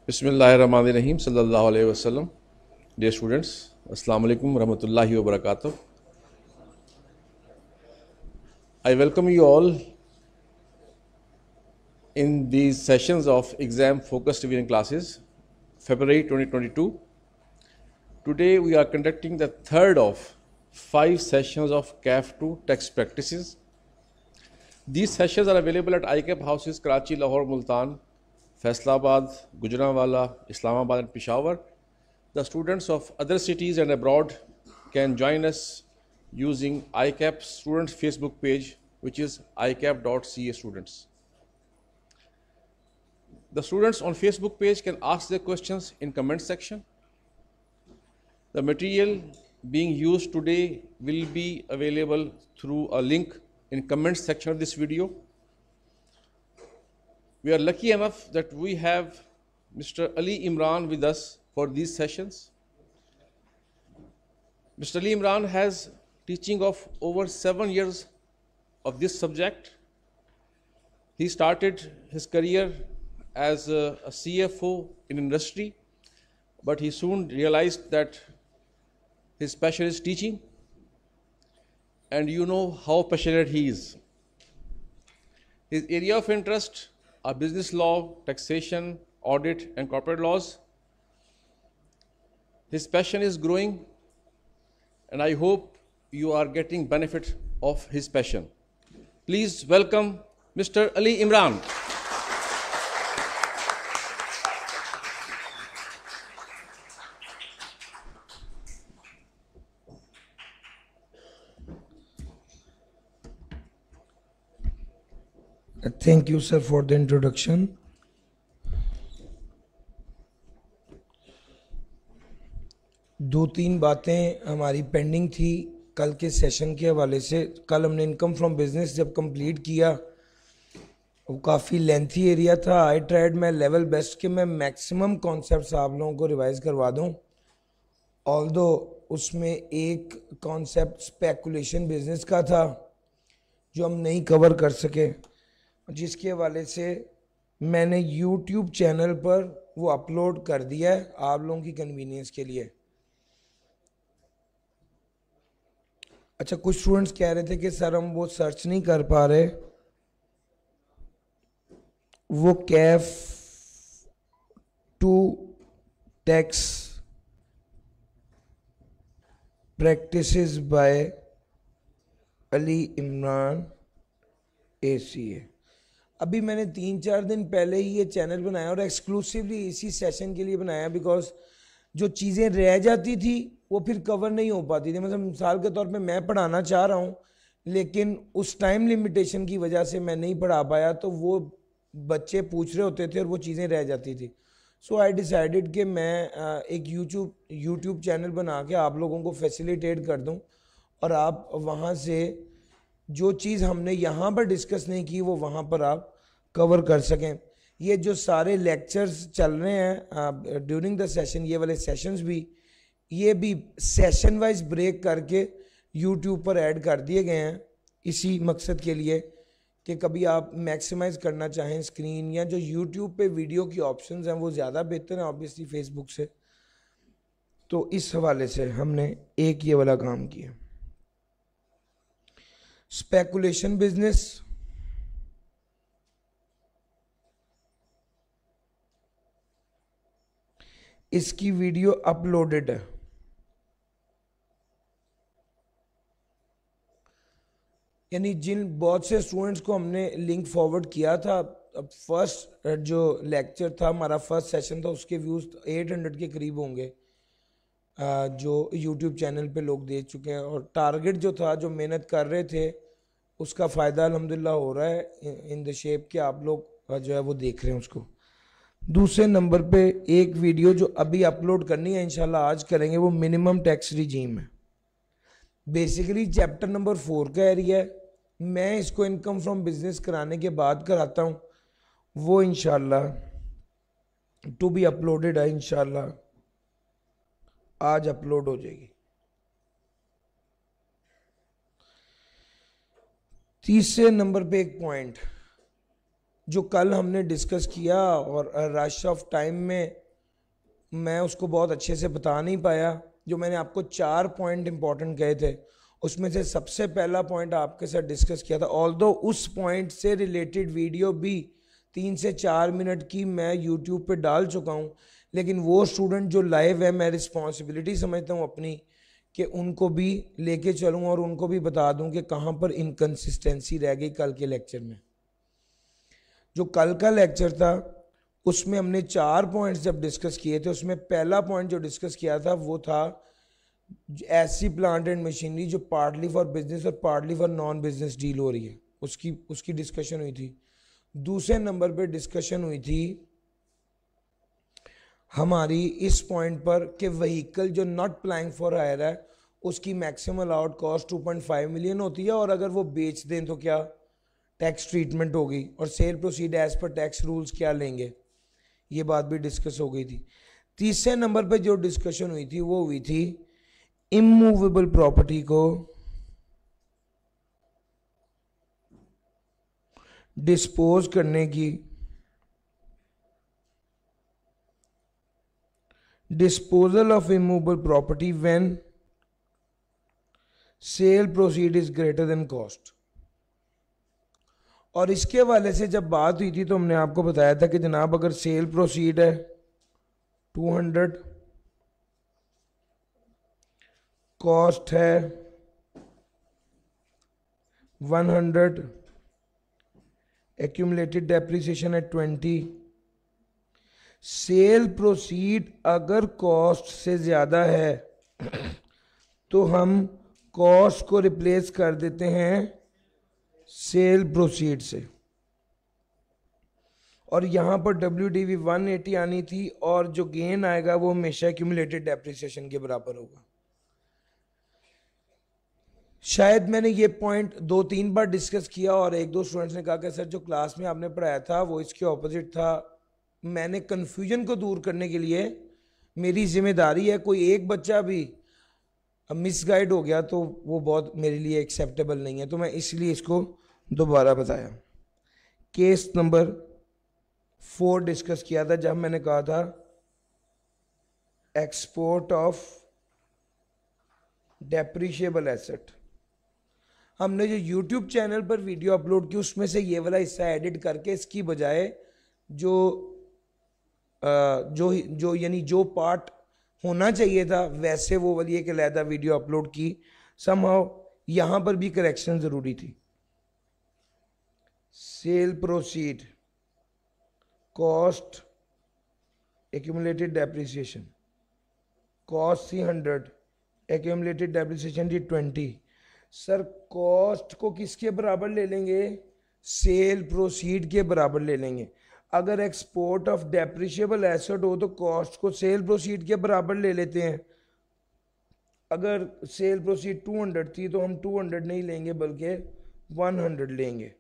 बिस्मिल्लाहिर्रहमानिर्रहीम सल्लल्लाहु अलैहि वसल्लम। Dear students, Assalamu alaikum warahmatullahi wabarakatuh. I welcome you all in these sessions of exam focused revision classes, February 2022. Today we are conducting the third of 5 sessions of CAF2 text practices. These sessions are available at ICAP houses Karachi, Lahore, Multan, Faisalabad, Gujranwala, Islamabad and Peshawar. The students of other cities and abroad can join us using ICAP Students Facebook page, which is icap.ca students. The students on Facebook page can ask their questions in comment section. The material being used today will be available through a link in comment section of this video. We are lucky enough that we have Mr. Ali Imran with us for these sessions. Mr. Ali Imran has teaching of over 7 years of this subject. He started his career as a CFO in industry, but he soon realized that his passion is teaching, and you know how passionate he is. His area of interest are business law, taxation, audit, and corporate laws. His passion is growing, and I hope you are getting benefit of his passion. Please welcome Mr. Ali Imran. Thank you, sir, for the introduction. दो तीन बातें हमारी pending थी कल के session के हवाले से। कल हमने इनकम फ्रॉम बिजनेस जब कंप्लीट किया, वो काफ़ी लेंथी एरिया था। I tried my level best कि मैं मैक्सिमम कॉन्सेप्ट्स आप लोगों को रिवाइज करवा दूं। ऑल्दो उसमें एक कॉन्सेप्ट स्पेकुलेशन बिजनेस का था जो हम नहीं कवर कर सके, जिसके हवाले से मैंने यूट्यूब चैनल पर वो अपलोड कर दिया है आप लोगों की कन्वीनियंस के लिए। अच्छा, कुछ स्टूडेंट्स कह रहे थे कि सर हम वो सर्च नहीं कर पा रहे, वो CAF two tax practices by Ali Imran ACA। अभी मैंने 3-4 दिन पहले ही ये चैनल बनाया और एक्सक्लूसिवली इसी सेशन के लिए बनाया, बिकॉज जो चीज़ें रह जाती थी वो फिर कवर नहीं हो पाती थी। मतलब मिसाल के तौर पे मैं पढ़ाना चाह रहा हूँ, लेकिन उस टाइम लिमिटेशन की वजह से मैं नहीं पढ़ा पाया, तो वो बच्चे पूछ रहे होते थे और वो चीज़ें रह जाती थी। सो आई डिसाइडेड कि मैं एक यूट्यूब चैनल बना के आप लोगों को फैसिलिटेट कर दूँ, और आप वहाँ से जो चीज़ हमने यहाँ पर डिस्कस नहीं की वो वहाँ पर आप कवर कर सकें। ये जो सारे लेक्चर्स चल रहे हैं ड्यूरिंग द सेशन, ये वाले सेशंस भी, ये भी सेशन वाइज ब्रेक करके यूट्यूब पर ऐड कर दिए गए हैं इसी मकसद के लिए कि कभी आप मैक्सिमाइज करना चाहें स्क्रीन, या जो यूट्यूब पे वीडियो की ऑप्शंस हैं वो ज़्यादा बेहतर हैं ऑब्वियसली फेसबुक से। तो इस हवाले से हमने एक ये वाला काम किया। स्पेकुलेशन बिजनेस, इसकी वीडियो अपलोडेड है। यानी जिन बहुत से स्टूडेंट्स को हमने लिंक फॉरवर्ड किया था, फर्स्ट जो लेक्चर था हमारा, फर्स्ट सेशन था, उसके व्यूज़ 800 के करीब होंगे जो यूट्यूब चैनल पे लोग देख चुके हैं, और टारगेट जो था, जो मेहनत कर रहे थे, उसका फ़ायदा अल्हम्दुलिल्लाह हो रहा है इन द शेप कि आप लोग जो है वो देख रहे हैं उसको। दूसरे नंबर पे एक वीडियो जो अभी अपलोड करनी है, इंशाल्लाह आज करेंगे, वो मिनिमम टैक्स रिजीम है। बेसिकली चैप्टर नंबर 4 का एरिया है। मैं इसको इनकम फ्रॉम बिजनेस कराने के बाद कराता हूँ, वो इंशाल्लाह टू बी अपलोडेड है, इंशाल्लाह आज अपलोड हो जाएगी। तीसरे नंबर पे एक पॉइंट जो कल हमने डिस्कस किया और रश ऑफ टाइम में मैं उसको बहुत अच्छे से बता नहीं पाया। जो मैंने आपको 4 पॉइंट इंपॉर्टेंट कहे थे, उसमें से सबसे पहला पॉइंट आपके साथ डिस्कस किया था। ऑल्दो उस पॉइंट से रिलेटेड वीडियो भी 3 से 4 मिनट की मैं यूट्यूब पे डाल चुका हूँ, लेकिन वो स्टूडेंट जो लाइव है, मैं रिस्पॉन्सिबिलिटी समझता हूँ अपनी कि उनको भी लेके चलूँ और उनको भी बता दूँ कि कहाँ पर इनकन्सिस्टेंसी रह गई कल के लेक्चर में। जो कल का लेक्चर था उसमें हमने 4 पॉइंट्स जब डिस्कस किए थे, उसमें पहला पॉइंट जो डिस्कस किया था वो था ऐसी प्लांट एंड मशीनरी जो पार्टली फॉर बिजनेस और partly for non business deal हो रही है, उसकी डिस्कशन हुई थी। दूसरे नंबर पे डिस्कशन हुई थी हमारी इस पॉइंट पर कि व्हीकल जो नॉट प्लाइंग फॉर हायर है उसकी मैक्सिमम अलाउड कॉस्ट 2.5 मिलियन होती है, और अगर वो बेच दें तो क्या टैक्स ट्रीटमेंट होगी, और sale proceed as per tax rules क्या लेंगे, ये बात भी डिस्कस हो गई थी। तीसरे नंबर पे जो डिस्कशन हुई थी वो हुई थी इमूवेबल प्रॉपर्टी को डिस्पोज करने की, disposal of immovable property when cell proceed is greater than cost. और इसके हवाले से जब बात हुई थी तो हमने आपको बताया था कि जनाब अगर सेल प्रोसीड है 200, कॉस्ट है 100, एक्यूमुलेटेड डेप्रिसिएशन है 20, सेल प्रोसीड अगर कॉस्ट से ज़्यादा है तो हम कॉस्ट को रिप्लेस कर देते हैं सेल प्रोसीड से, और यहां पर WDV 180 आनी थी, और जो गेन आएगा वो हमेशा एक्यूमुलेटेड डेप्रिसिएशन के बराबर होगा। शायद मैंने ये पॉइंट 2-3 बार डिस्कस किया और 1-2 स्टूडेंट्स ने कहा कि सर जो क्लास में आपने पढ़ाया था वो इसके ऑपोजिट था। मैंने कन्फ्यूजन को दूर करने के लिए, मेरी जिम्मेदारी है, कोई एक बच्चा भी मिसगाइड हो गया तो वो बहुत मेरे लिए एक्सेप्टेबल नहीं है, तो मैं इसलिए इसको दोबारा बताया। केस नंबर 4 डिस्कस किया था जब मैंने कहा था एक्सपोर्ट ऑफ डेप्रिशिएबल एसेट। हमने जो YouTube चैनल पर वीडियो अपलोड की उसमें से ये वाला हिस्सा एडिट करके इसकी बजाय जो यानी जो पार्ट होना चाहिए था वैसे वो वाली एक अलहदा वीडियो अपलोड की। समहाउ यहां पर भी करेक्शन जरूरी थी। Cell proceed, cost, accumulated depreciation, cost थी 100, एक्यूमुलेटेड डेप्रिसिएशन थी 20। सर कॉस्ट को किसके बराबर ले लेंगे? सेल प्रोसीड के बराबर ले लेंगे। अगर एक्सपोर्ट ऑफ डेप्रिशिएबल एसेट हो तो कॉस्ट को सेल प्रोसीड के बराबर ले लेते हैं। अगर सेल प्रोसीड 200 थी तो हम 200 नहीं लेंगे बल्कि 100 लेंगे,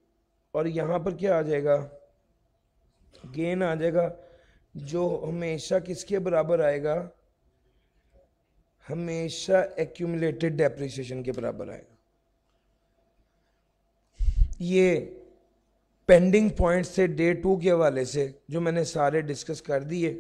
और यहां पर क्या आ जाएगा? गेन आ जाएगा, जो हमेशा किसके बराबर आएगा? हमेशा एक्यूमुलेटेड डेप्रिसिएशन के बराबर आएगा। ये पेंडिंग पॉइंट्स थे डे 2 के हवाले से जो मैंने सारे डिस्कस कर दिए।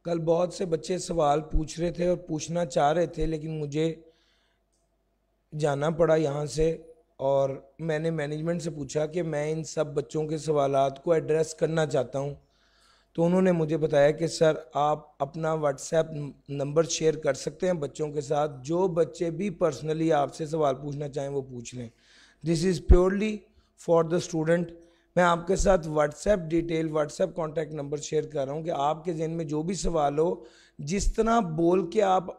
कल बहुत से बच्चे सवाल पूछ रहे थे और पूछना चाह रहे थे, लेकिन मुझे जाना पड़ा यहाँ से, और मैंने मैनेजमेंट से पूछा कि मैं इन सब बच्चों के सवालात को एड्रेस करना चाहता हूँ। तो उन्होंने मुझे बताया कि सर आप अपना व्हाट्सएप नंबर शेयर कर सकते हैं बच्चों के साथ, जो बच्चे भी पर्सनली आपसे सवाल पूछना चाहें वो पूछ लें। This is purely for the student. मैं आपके साथ WhatsApp detail, WhatsApp contact number share कर रहा हूँ कि आपके जहन में जो भी सवाल हो, जिस तरह बोल के आप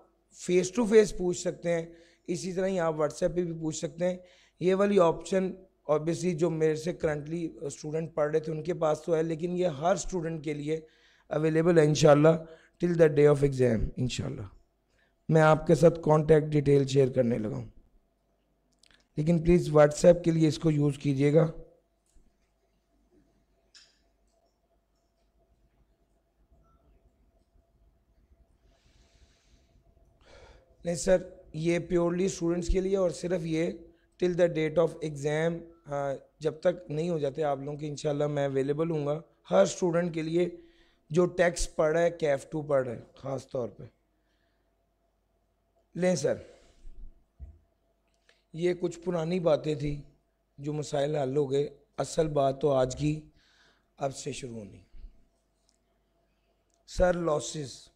फेस टू फेस पूछ सकते हैं, इसी तरह ही आप व्हाट्सएप पे भी पूछ सकते हैं। ये वाली ऑप्शन ऑब्वियसली जो मेरे से करंटली स्टूडेंट पढ़ रहे थे उनके पास तो है, लेकिन ये हर स्टूडेंट के लिए अवेलेबल है इंशाल्लाह till the day of exam. इंशाल्लाह मैं आपके साथ कॉन्टैक्ट डिटेल शेयर करने लगा हूँ, लेकिन प्लीज़ व्हाट्सएप के लिए इसको यूज़ कीजिएगा। नहीं सर, ये प्योरली स्टूडेंट्स के लिए और सिर्फ ये till the date of exam, जब तक नहीं हो जाते आप लोगों के इंशाल्लाह मैं अवेलेबल हूँगा हर स्टूडेंट के लिए जो टेक्स्ट पढ़ रहा है, कैफ 2 पढ़ रहा है ख़ास तौर पे। लें सर, ये कुछ पुरानी बातें थी जो मसाइल हल हो गए, असल बात तो आज की अब से शुरू होनी। सर लॉसेस,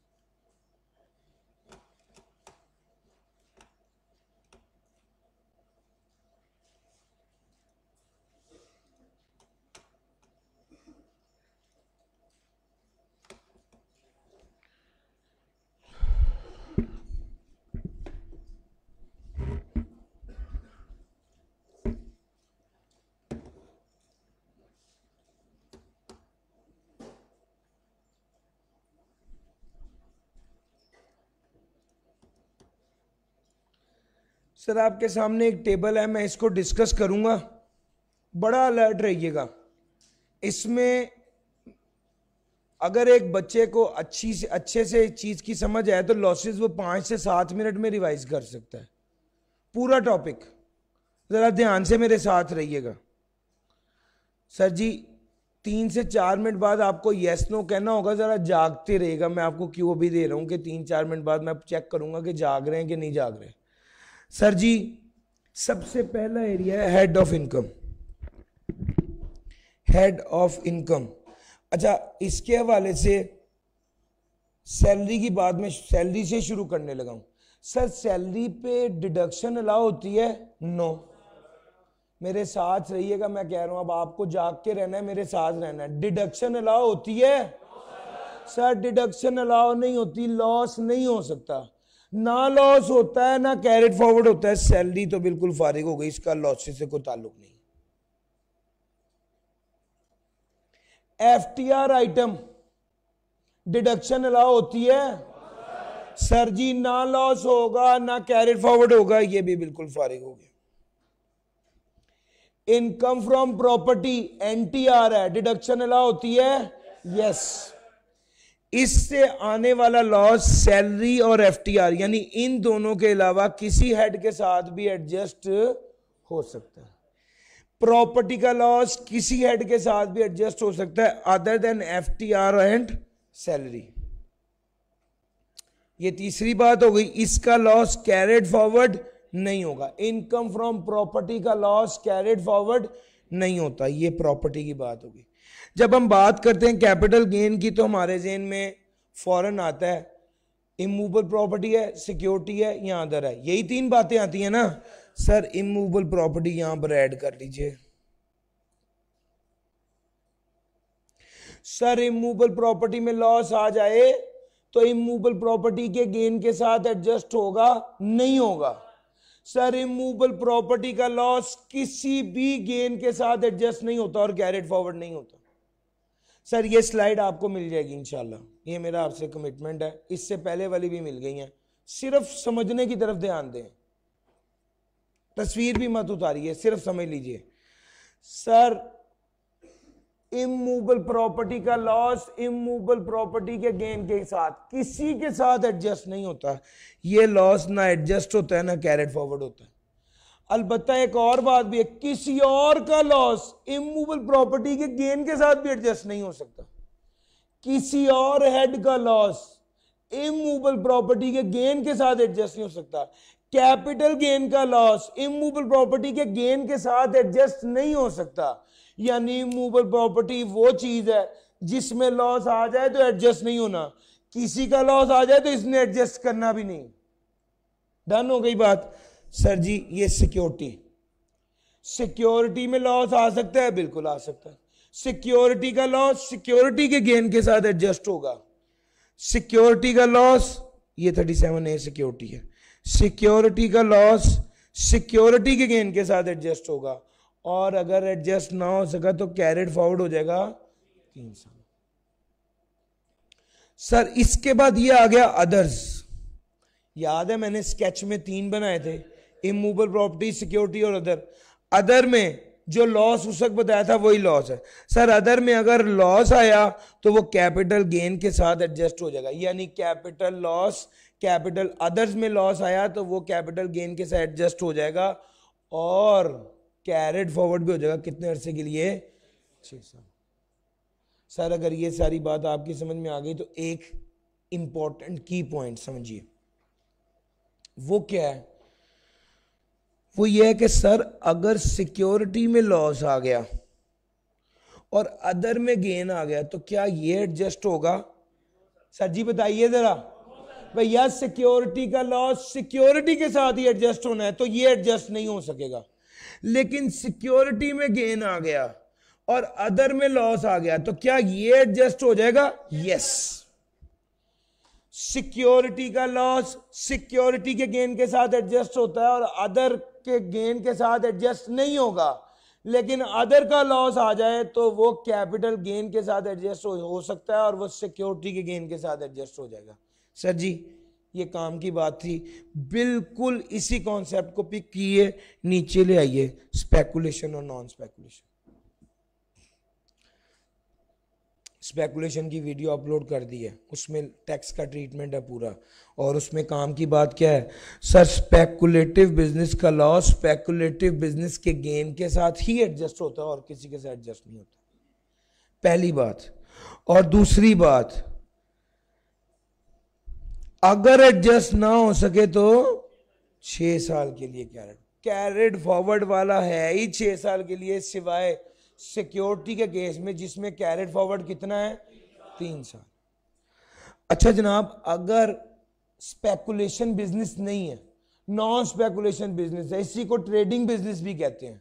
सर आपके सामने एक टेबल है, मैं इसको डिस्कस करूंगा, बड़ा अलर्ट रहिएगा। इसमें अगर एक बच्चे को अच्छे से चीज की समझ आए तो लॉसेस वो 5 से 7 मिनट में रिवाइज कर सकता है पूरा टॉपिक। जरा ध्यान से मेरे साथ रहिएगा। सर जी 3 से 4 मिनट बाद आपको यस नो कहना होगा, जरा जागते रहेगा। मैं आपको क्यों भी दे रहा हूं कि 3-4 मिनट बाद मैं चेक करूंगा कि जाग रहे हैं कि नहीं जाग रहे। सर जी सबसे पहला एरिया है head of income. Head of income, अच्छा इसके हवाले से सैलरी की बात में सैलरी से शुरू करने लगा हूं। सर सैलरी पे डिडक्शन अलाउ होती है? नो। मेरे साथ रहिएगा, मैं कह रहा हूं अब आपको जाग के रहना है, मेरे साथ रहना है। डिडक्शन अलाउ होती है? सर डिडक्शन अलाउ नहीं होती, लॉस नहीं हो सकता। ना लॉस होता है ना कैरेट फॉरवर्ड होता है। सैलरी तो बिल्कुल फारिग हो गई, इसका लॉसेस से कोई ताल्लुक नहीं। एफटीआर आइटम डिडक्शन अलाउ होती है? सर जी ना लॉस होगा ना कैरेट फॉरवर्ड होगा, ये भी बिल्कुल फारिग हो गया। इनकम फ्रॉम प्रॉपर्टी एनटीआर है, डिडक्शन अलाउ होती है? यस। इससे आने वाला लॉस सैलरी और एफटीआर यानी इन दोनों के अलावा किसी हेड के साथ भी एडजस्ट हो सकता है। प्रॉपर्टी का लॉस किसी हेड के साथ भी एडजस्ट हो सकता है other than FTR and salary. ये तीसरी बात हो गई। इसका लॉस कैरेड फॉरवर्ड नहीं होगा। इनकम फ्रॉम प्रॉपर्टी का लॉस कैरेड फॉरवर्ड नहीं होता, ये प्रॉपर्टी की बात होगी। जब हम बात करते हैं कैपिटल गेन की तो हमारे ज़हन में फौरन आता है इमूवेबल प्रॉपर्टी है, सिक्योरिटी है या अदर है, यही 3 बातें आती हैं ना। सर इमूवेबल प्रॉपर्टी यहां पर ऐड कर लीजिए। सर इमूवेबल प्रॉपर्टी में लॉस आ जाए तो इमूवेबल प्रॉपर्टी के गेन के साथ एडजस्ट होगा? नहीं होगा। सर इमूवेबल प्रॉपर्टी का लॉस किसी भी गेन के साथ एडजस्ट नहीं होता और कैरेट फॉरवर्ड नहीं होता। सर ये स्लाइड आपको मिल जाएगी इंशाल्लाह, ये मेरा आपसे कमिटमेंट है। इससे पहले वाली भी मिल गई हैं, सिर्फ समझने की तरफ ध्यान दें, तस्वीर भी मत उतारिए, सिर्फ समझ लीजिए। सर इमूवेबल प्रॉपर्टी का लॉस इमूवेबल प्रॉपर्टी के गेन के साथ किसी के साथ एडजस्ट नहीं होता। ये लॉस ना एडजस्ट होता है ना कैरेट फॉरवर्ड होता है। अलबत्ता एक और बात भी है, किसी और का लॉस इमूवेबल प्रॉपर्टी के गेन के साथ भी एडजस्ट नहीं हो सकता। किसी और हेड का लॉस इमूवेबल प्रॉपर्टी के गेन के साथ एडजस्ट नहीं हो सकता। कैपिटल गेन का लॉस इमूवेबल प्रॉपर्टी के गेन के साथ एडजस्ट नहीं हो सकता। यानी इमूवेबल प्रॉपर्टी वो चीज है जिसमें लॉस आ जाए तो एडजस्ट नहीं होना, किसी का लॉस आ जाए तो इसने एडजस्ट करना भी नहीं। डन हो गई बात। सर जी ये सिक्योरिटी, सिक्योरिटी में लॉस आ सकता है? बिल्कुल आ सकता है। सिक्योरिटी का लॉस सिक्योरिटी के गेन के साथ एडजस्ट होगा। सिक्योरिटी का लॉस, ये 37A सिक्योरिटी है, सिक्योरिटी का लॉस सिक्योरिटी के गेन के साथ एडजस्ट होगा और अगर एडजस्ट ना हो सका तो कैरेट फॉरवर्ड हो जाएगा 3 साल। सर इसके बाद ये आ गया अदर्स। याद है मैंने स्केच में 3 बनाए थे, इमूवेबल प्रॉपर्टी, सिक्योरिटी और अदर। अदर में जो लॉस उस वक्त बताया था वही लॉस है। सर अदर में अगर लॉस आया तो वो कैपिटल गेन के साथ एडजस्ट हो जाएगा, यानी कैपिटल लॉस कैपिटल अदर्स में लॉस आया तो वो कैपिटल गेन के साथ एडजस्ट हो जाएगा और कैरेड फॉरवर्ड भी हो जाएगा। कितने अरसे के लिए? 6 साल। सर अगर ये सारी बात आपकी समझ में आ गई तो एक इंपॉर्टेंट की पॉइंट समझिए, वो क्या है? वो ये है कि सर अगर सिक्योरिटी में लॉस आ गया और अदर में गेन आ गया तो क्या ये एडजस्ट होगा? सर जी बताइए जरा। भैया सिक्योरिटी का लॉस सिक्योरिटी के साथ ही एडजस्ट होना है तो ये एडजस्ट नहीं हो सकेगा। लेकिन सिक्योरिटी में गेन आ गया और अदर में लॉस आ गया तो क्या ये एडजस्ट हो जाएगा? यस। सिक्योरिटी का लॉस सिक्योरिटी के गेन के साथ एडजस्ट होता है और अदर के गेन के साथ एडजस्ट नहीं होगा। लेकिन अदर का लॉस आ जाए तो वो कैपिटल गेन के साथ एडजस्ट हो सकता है और वो सिक्योरिटी के गेन के साथ एडजस्ट हो जाएगा। सर जी ये काम की बात थी, बिल्कुल इसी कॉन्सेप्ट को पिक किए, नीचे ले आइए स्पेकुलेशन और नॉन स्पेकुलेशन। स्पेकुलेशन की वीडियो अपलोड कर दी है, उसमें टैक्स का ट्रीटमेंट है पूरा, और उसमें काम की बात क्या है? सर स्पेकुलेटिव बिजनेस का लॉस स्पेकुलेटिव बिजनेस के गेन के साथ ही एडजस्ट होता है और किसी के साथ एडजस्ट नहीं होता, पहली बात। और दूसरी बात, अगर एडजस्ट ना हो सके तो 6 साल के लिए कैरेड फॉरवर्ड वाला है ही 6 साल के लिए, सिवाय सिक्योरिटी के केस में जिसमें कैरेड फॉरवर्ड कितना है? 3 साल। अच्छा जनाब, अगर स्पेकुलेशन बिजनेस नहीं है, नॉन स्पेकुलेशन बिजनेस है, इसी को ट्रेडिंग बिजनेस भी कहते हैं।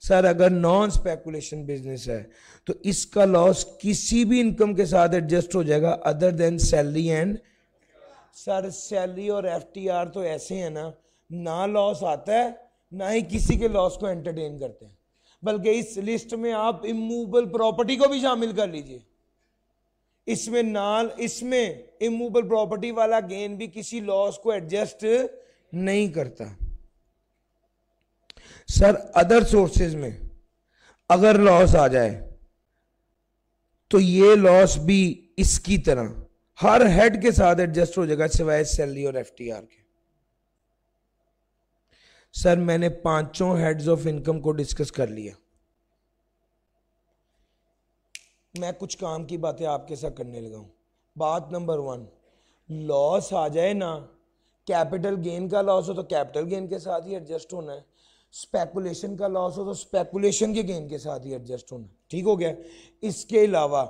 सर अगर नॉन स्पेकुलेशन बिजनेस है तो इसका लॉस किसी भी इनकम के साथ एडजस्ट हो जाएगा other than salary and. Sir salary और एफटीआर तो ऐसे हैं ना लॉस आता है ना ही किसी के लॉस को एंटरटेन करते हैं, बल्कि इस लिस्ट में आप इमूवेबल प्रॉपर्टी को भी शामिल कर लीजिए। इसमें इमूवेबल प्रॉपर्टी वाला गेन भी किसी लॉस को एडजस्ट नहीं करता। सर अदर सोर्सेज में अगर लॉस आ जाए तो ये लॉस भी इसकी तरह हर हेड के साथ एडजस्ट हो जाएगा सिवाय सैलरी और एफटीआर के। सर मैंने 5 हेड्स ऑफ इनकम को डिस्कस कर लिया, मैं कुछ काम की बातें आपके साथ करने लगा हूं। बात नंबर 1, लॉस आ जाए ना, कैपिटल गेन का लॉस हो तो कैपिटल गेन के साथ ही एडजस्ट होना है, स्पेकुलेशन का लॉस हो तो स्पेकुलेशन के गेन के साथ ही एडजस्ट होना है। ठीक हो गया। इसके अलावा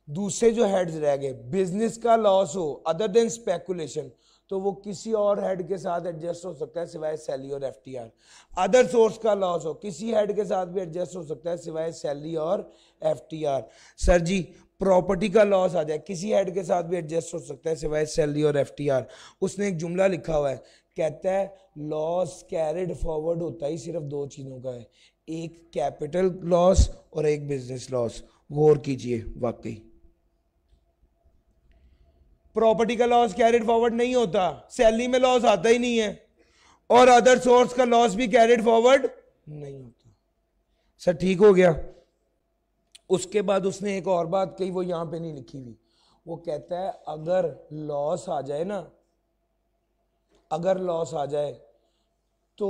दूसरे जो हेड्स रह गए, बिजनेस का लॉस हो अदर देन स्पेकुलेशन तो वो किसी और हेड के साथ एडजस्ट हो सकता है सिवाय सैलरी और एफटीआर। अदर सोर्स का लॉस हो किसी हेड के साथ भी एडजस्ट हो सकता है सिवाय सैलरी और एफटीआर। सर जी प्रॉपर्टी का लॉस आ जाए किसी हेड के साथ भी एडजस्ट हो सकता है सिवाय सैलरी और एफटीआर। उसने एक जुमला लिखा हुआ है, कहता है लॉस कैरिड फॉरवर्ड होता ही सिर्फ 2 चीजों का है, एक कैपिटल लॉस और एक बिजनेस लॉस। गौर कीजिए, वाकई प्रॉपर्टी का लॉस कैरिड फॉरवर्ड नहीं होता, सैलरी में लॉस आता ही नहीं है, और अदर सोर्स का लॉस भी कैरिड फॉरवर्ड नहीं होता। सर ठीक हो गया। उसके बाद उसने एक और बात कही, वो यहां पे नहीं लिखी हुई। वो कहता है अगर लॉस आ जाए ना, अगर लॉस आ जाए तो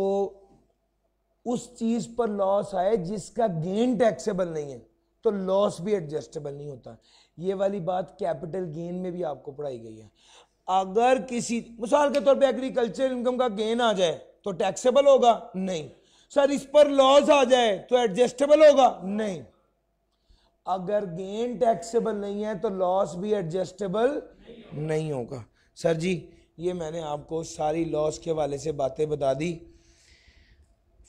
उस चीज पर लॉस आए जिसका गेन टैक्सेबल नहीं है तो लॉस भी एडजस्टेबल नहीं होता। ये वाली बात कैपिटल गेन में भी आपको पढ़ाई गई है। अगर किसी मिसाल के तौर पे एग्रीकल्चर इनकम का गेन आ जाए तो टैक्सेबल होगा? नहीं। सर इस पर लॉस आ जाए तो एडजस्टेबल होगा? नहीं। अगर गेन टैक्सेबल नहीं है तो लॉस भी एडजस्टेबल नहीं होगा। सर जी ये मैंने आपको सारी लॉस के हवाले से बातें बता दी।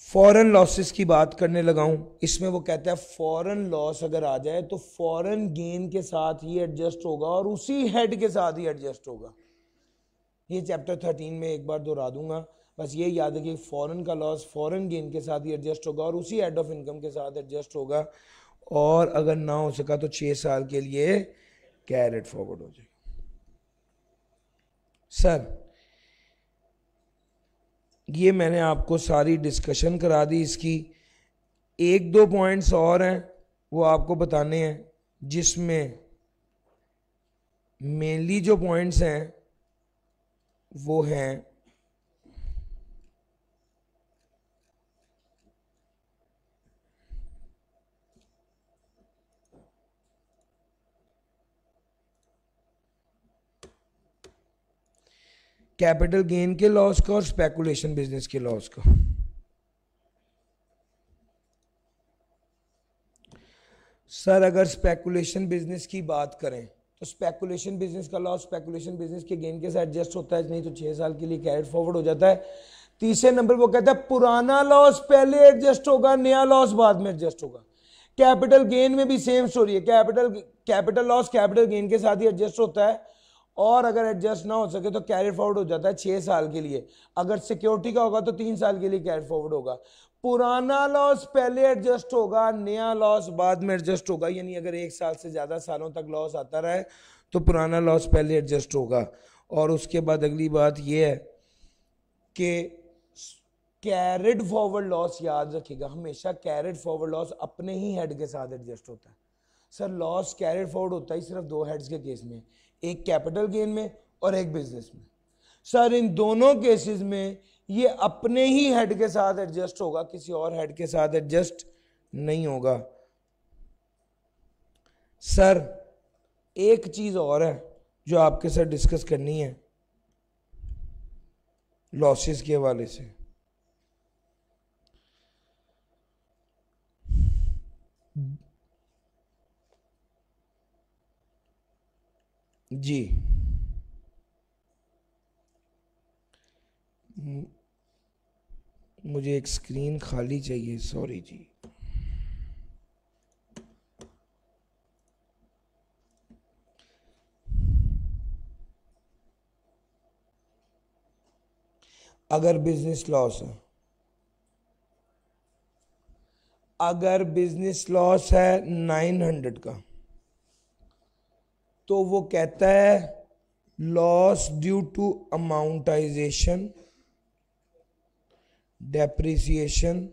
फॉरेन लॉसेस की बात करने लगा हूं। इसमें वो कहता है फॉरेन लॉस अगर आ जाए तो फॉरेन गेन के साथ ही एडजस्ट होगा और उसी हेड के साथ ही एडजस्ट होगा। ये चैप्टर 13 में एक बार दोहरा दूंगा, बस ये याद है कि फॉरेन का लॉस फॉरेन गेन के साथ ही एडजस्ट होगा और उसी हेड ऑफ इनकम के साथ एडजस्ट होगा, और अगर ना हो सका तो 6 साल के लिए कैरेट फॉरवर्ड हो जाएगा। सर ये मैंने आपको सारी डिस्कशन करा दी इसकी। 1-2 पॉइंट्स और हैं वो आपको बताने हैं, जिसमें मेनली जो पॉइंट्स हैं वो हैं कैपिटल गेन के लॉस का और स्पेकुलेशन बिजनेस के लॉस का। सर अगर स्पेकुलेशन बिजनेस की बात करें तो स्पेकुलेशन बिजनेस का लॉस स्पेकुलेशन बिजनेस के गेन के साथ एडजस्ट होता है, नहीं तो 6 साल के लिए कैरिड फॉरवर्ड हो जाता है। तीसरे नंबर वो कहता है पुराना लॉस पहले एडजस्ट होगा, नया लॉस बाद में एडजस्ट होगा। कैपिटल गेन में भी सेम स्टोरी है, कैपिटल लॉस कैपिटल गेन के साथ ही एडजस्ट होता है, और अगर एडजस्ट ना हो सके तो कैरिड फॉरवर्ड हो जाता है 6 साल के लिए। अगर सिक्योरिटी का होगा तो 3 साल के लिए कैरिड फॉरवर्ड होगा। पुराना लॉस पहले एडजस्ट होगा, नया लॉस बाद में एडजस्ट होगा। यानी अगर 1 साल से ज्यादा सालों तक लॉस आता रहा है तो पुराना लॉस पहले एडजस्ट होगा। और उसके बाद अगली बात यह है कि कैरिड फॉरवर्ड लॉस याद रखिएगा, हमेशा कैरिड फॉरवर्ड लॉस अपने ही हेड के साथ एडजस्ट होता है। सर लॉस कैरिड फॉरवर्ड होता है सिर्फ 2 हेड्स के केस में, एक कैपिटल गेन में और एक बिजनेस में। सर इन दोनों केसेस में ये अपने ही हेड के साथ एडजस्ट होगा, किसी और हेड के साथ एडजस्ट नहीं होगा। सर एक चीज और है जो आपके साथ डिस्कस करनी है लॉसेस के हवाले से। जी मुझे एक स्क्रीन खाली चाहिए, सॉरी जी। अगर बिजनेस लॉस है, अगर बिजनेस लॉस है 900 का, तो वो कहता है loss due to amortisation, depreciation,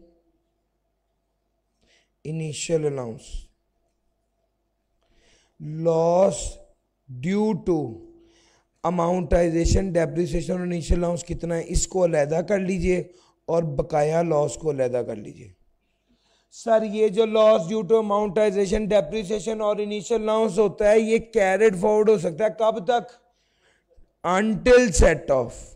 initial allowance. Loss due to amortisation, depreciation और इनिशियल अलाउंस कितना है, इसको अलहदा कर लीजिए और बकाया लॉस को अलहदा कर लीजिए। सर ये जो loss due to amortisation, depreciation और इनिशियल अलाउंस होता है ये कैरिड फॉरवर्ड हो सकता है कब तक, अनटिल सेट ऑफ।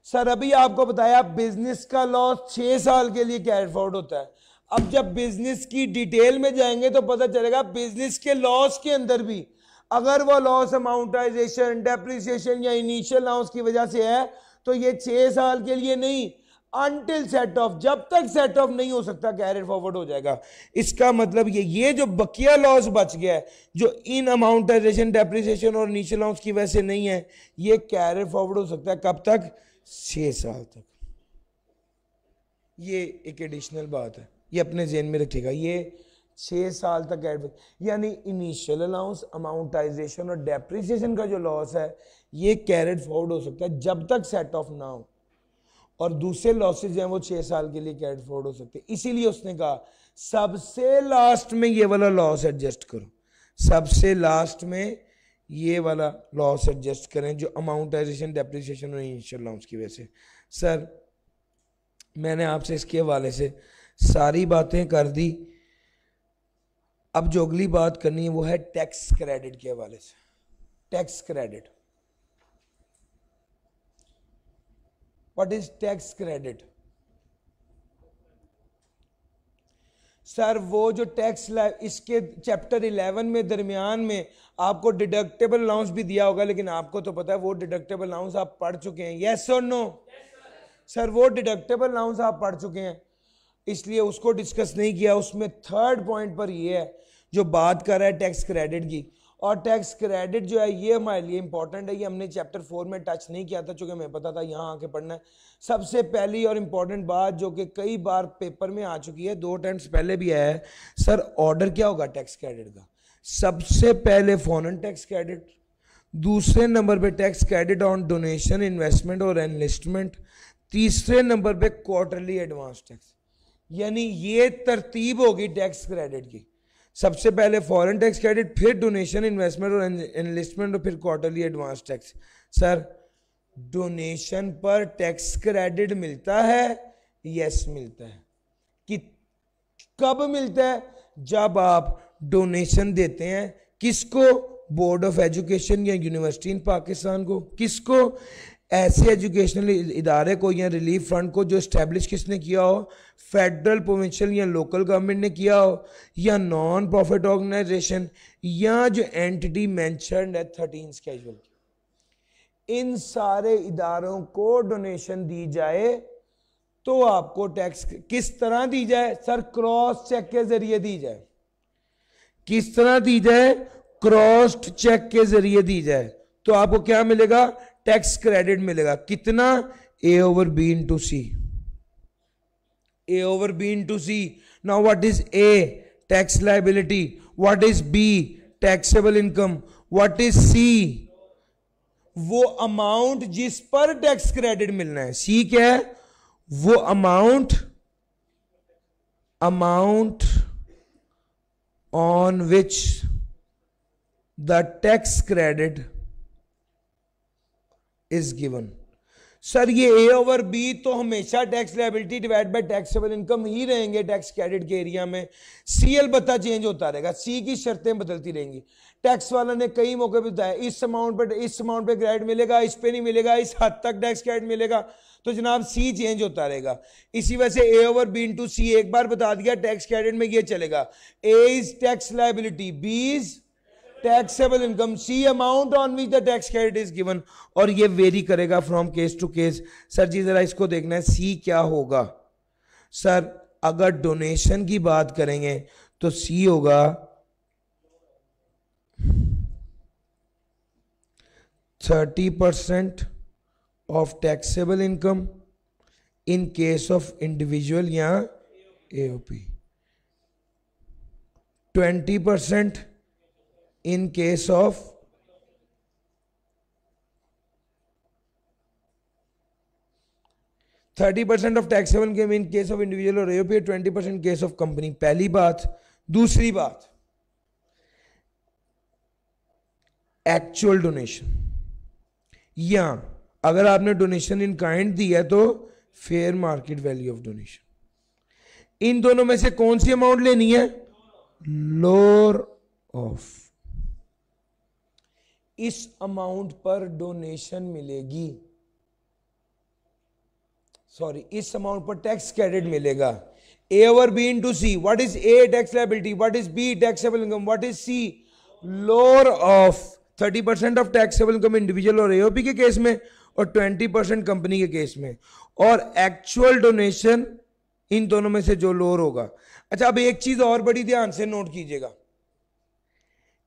सर अभी आपको बताया बिजनेस का लॉस 6 साल के लिए कैरिड फॉरवर्ड होता है। अब जब बिजनेस की डिटेल में जाएंगे तो पता चलेगा बिजनेस के लॉस के अंदर भी अगर वो लॉस अमाउंटाइजेशन, डेप्रिसिएशन या इनिशियल अलाउंस की वजह से है तो ये 6 साल के लिए नहीं, अनटिल सेट ऑफ, जब तक सेट ऑफ नहीं हो सकता कैरिड फॉरवर्ड हो जाएगा। इसका मतलब ये जो बकिया लॉस बच गया है जो इन अमाउंटाइजेशन, डेप्रिसिएशन और इनिशियल अलाउंस की वजह से नहीं है, ये कैरिड फॉरवर्ड हो सकता है कब तक, 6 साल तक। ये एक एडिशनल बात है, ये अपने जेहन में रखिएगा, ये 6 साल तक कैरिड, यानी इनिशियल अलाउंस, अमाउंटाइजेशन और डेप्रिसिएशन का जो लॉस है ये कैरिड फॉरवर्ड हो सकता है जब तक सेट ऑफ ना हो, और दूसरे लॉसेज हैं वो 6 साल के लिए कैरिड फॉरवर्ड हो सकते हैं। इसीलिए उसने कहा सबसे लास्ट में ये वाला लॉस एडजस्ट करो, सबसे लास्ट में ये वाला लॉस एडजस्ट करें जो अमाउंटाइजेशन, डेप्रिसिएशन और इनिशियल अलाउंस की वजह से। सर मैंने आपसे इसके हवाले से सारी बातें कर दी, अब जो अगली बात करनी है वो है टैक्स क्रेडिट के हवाले से। Tax credit, what is tax credit? Sir वो जो टैक्स इसके चैप्टर 11 में दरमियान में आपको डिडक्टेबल अलाउंस भी दिया होगा, लेकिन आपको तो पता है वो डिडक्टेबल अलाउंस आप पढ़ चुके हैं, यस और नो? सर वो डिडक्टेबल अलाउंस आप पढ़ चुके हैं इसलिए उसको डिस्कस नहीं किया। उसमें थर्ड पॉइंट पर ये है जो बात कर रहा है टैक्स क्रेडिट की, और टैक्स क्रेडिट जो है ये हमारे लिए इंपॉर्टेंट है। ये हमने चैप्टर 4 में टच नहीं किया था क्योंकि हमें पता था यहाँ आके पढ़ना है। सबसे पहली और इंपॉर्टेंट बात जो कि कई बार पेपर में आ चुकी है, 2 अटेम्प्ट्स पहले भी आया है, सर ऑर्डर क्या होगा टैक्स क्रेडिट का? सबसे पहले फॉरेन टैक्स क्रेडिट, दूसरे नंबर पे tax credit on donation, investment और एनलिस्टमेंट, तीसरे नंबर पे क्वार्टरली एडवांस टैक्स। यानी ये तरतीब होगी टैक्स क्रेडिट की। सबसे पहले फॉरेन टैक्स क्रेडिट, फिर डोनेशन, इन्वेस्टमेंट और एनलिस्टमेंट, और फिर quarterly advance tax. Sir donation पर टैक्स क्रेडिट मिलता है? यस मिलता है। कि कब मिलता है? जब आप डोनेशन देते हैं। किसको? बोर्ड ऑफ एजुकेशन या यूनिवर्सिटी इन पाकिस्तान को। किसको? ऐसे एजुकेशनल इदारे को या रिलीफ फंड को जो स्टैब्लिश किसने किया हो, फेडरल, प्रोविंशियल या लोकल गवर्नमेंट ने किया हो, या नॉन प्रॉफिट ऑर्गेनाइजेशन, या जो एंटिटी मेंशन्ड है 13 स्केड्यूल की। इन सारे इदारों को डोनेशन दी जाए तो आपको टैक्स किस तरह दी जाए? सर क्रॉस चेक के जरिए दी जाए। किस तरह दी जाए? क्रॉस चेक के जरिए दी जाए तो आपको क्या मिलेगा? टैक्स क्रेडिट मिलेगा। कितना? A over B into C। A over B into C। Now what is A? Tax liability। What is B? Taxable income। What is C? वो अमाउंट जिस पर टैक्स क्रेडिट मिलना है। C क्या है? वो amount on which the tax credit is given। Sir ये A over B तो हमेशा tax liability divide by taxable income ही रहेंगे टैक्स क्रेडिट के एरिया में। C अलबत्ता चेंज होता रहेगा, C की शर्तें बदलती रहेंगी। टैक्स वाला ने कई मौके पे बताया इस अमाउंट पे क्रेडिट मिलेगा, इस पे नहीं मिलेगा, इस हद तक टैक्स क्रेडिट मिलेगा, तो जनाब C चेंज होता रहेगा। इसी वजह से A over B into C एक बार बता दिया टैक्स क्रेडिट में ये चलेगा। A is tax liability, B is taxable income, C amount on which the tax credit is given. और ये वेरी करेगा from case to case. Sir ji जरा इसको देखना है C क्या होगा। सर अगर डोनेशन की बात करेंगे तो C होगा 30% of taxable income in case of individual या AOP, 20% in case of %30 of taxable income in case of individual और AOP, 20% in case of company। पहली बात। दूसरी बात, एक्चुअल डोनेशन, या अगर आपने डोनेशन इन काइंड दी है तो fair market value of donation. इन दोनों में से कौन सी अमाउंट लेनी है? Lower of. इस अमाउंट पर डोनेशन मिलेगी, सॉरी इस अमाउंट पर टैक्स क्रेडिट मिलेगा। A over B into C। What is A? Tax liability। What is B? Taxable income। What is C? Lower of 30% of taxable income individual और AOP के case में और 20% company के case में, और actual donation इन दोनों में से जो लोअर होगा। अच्छा अब एक चीज और बड़ी ध्यान से नोट कीजिएगा,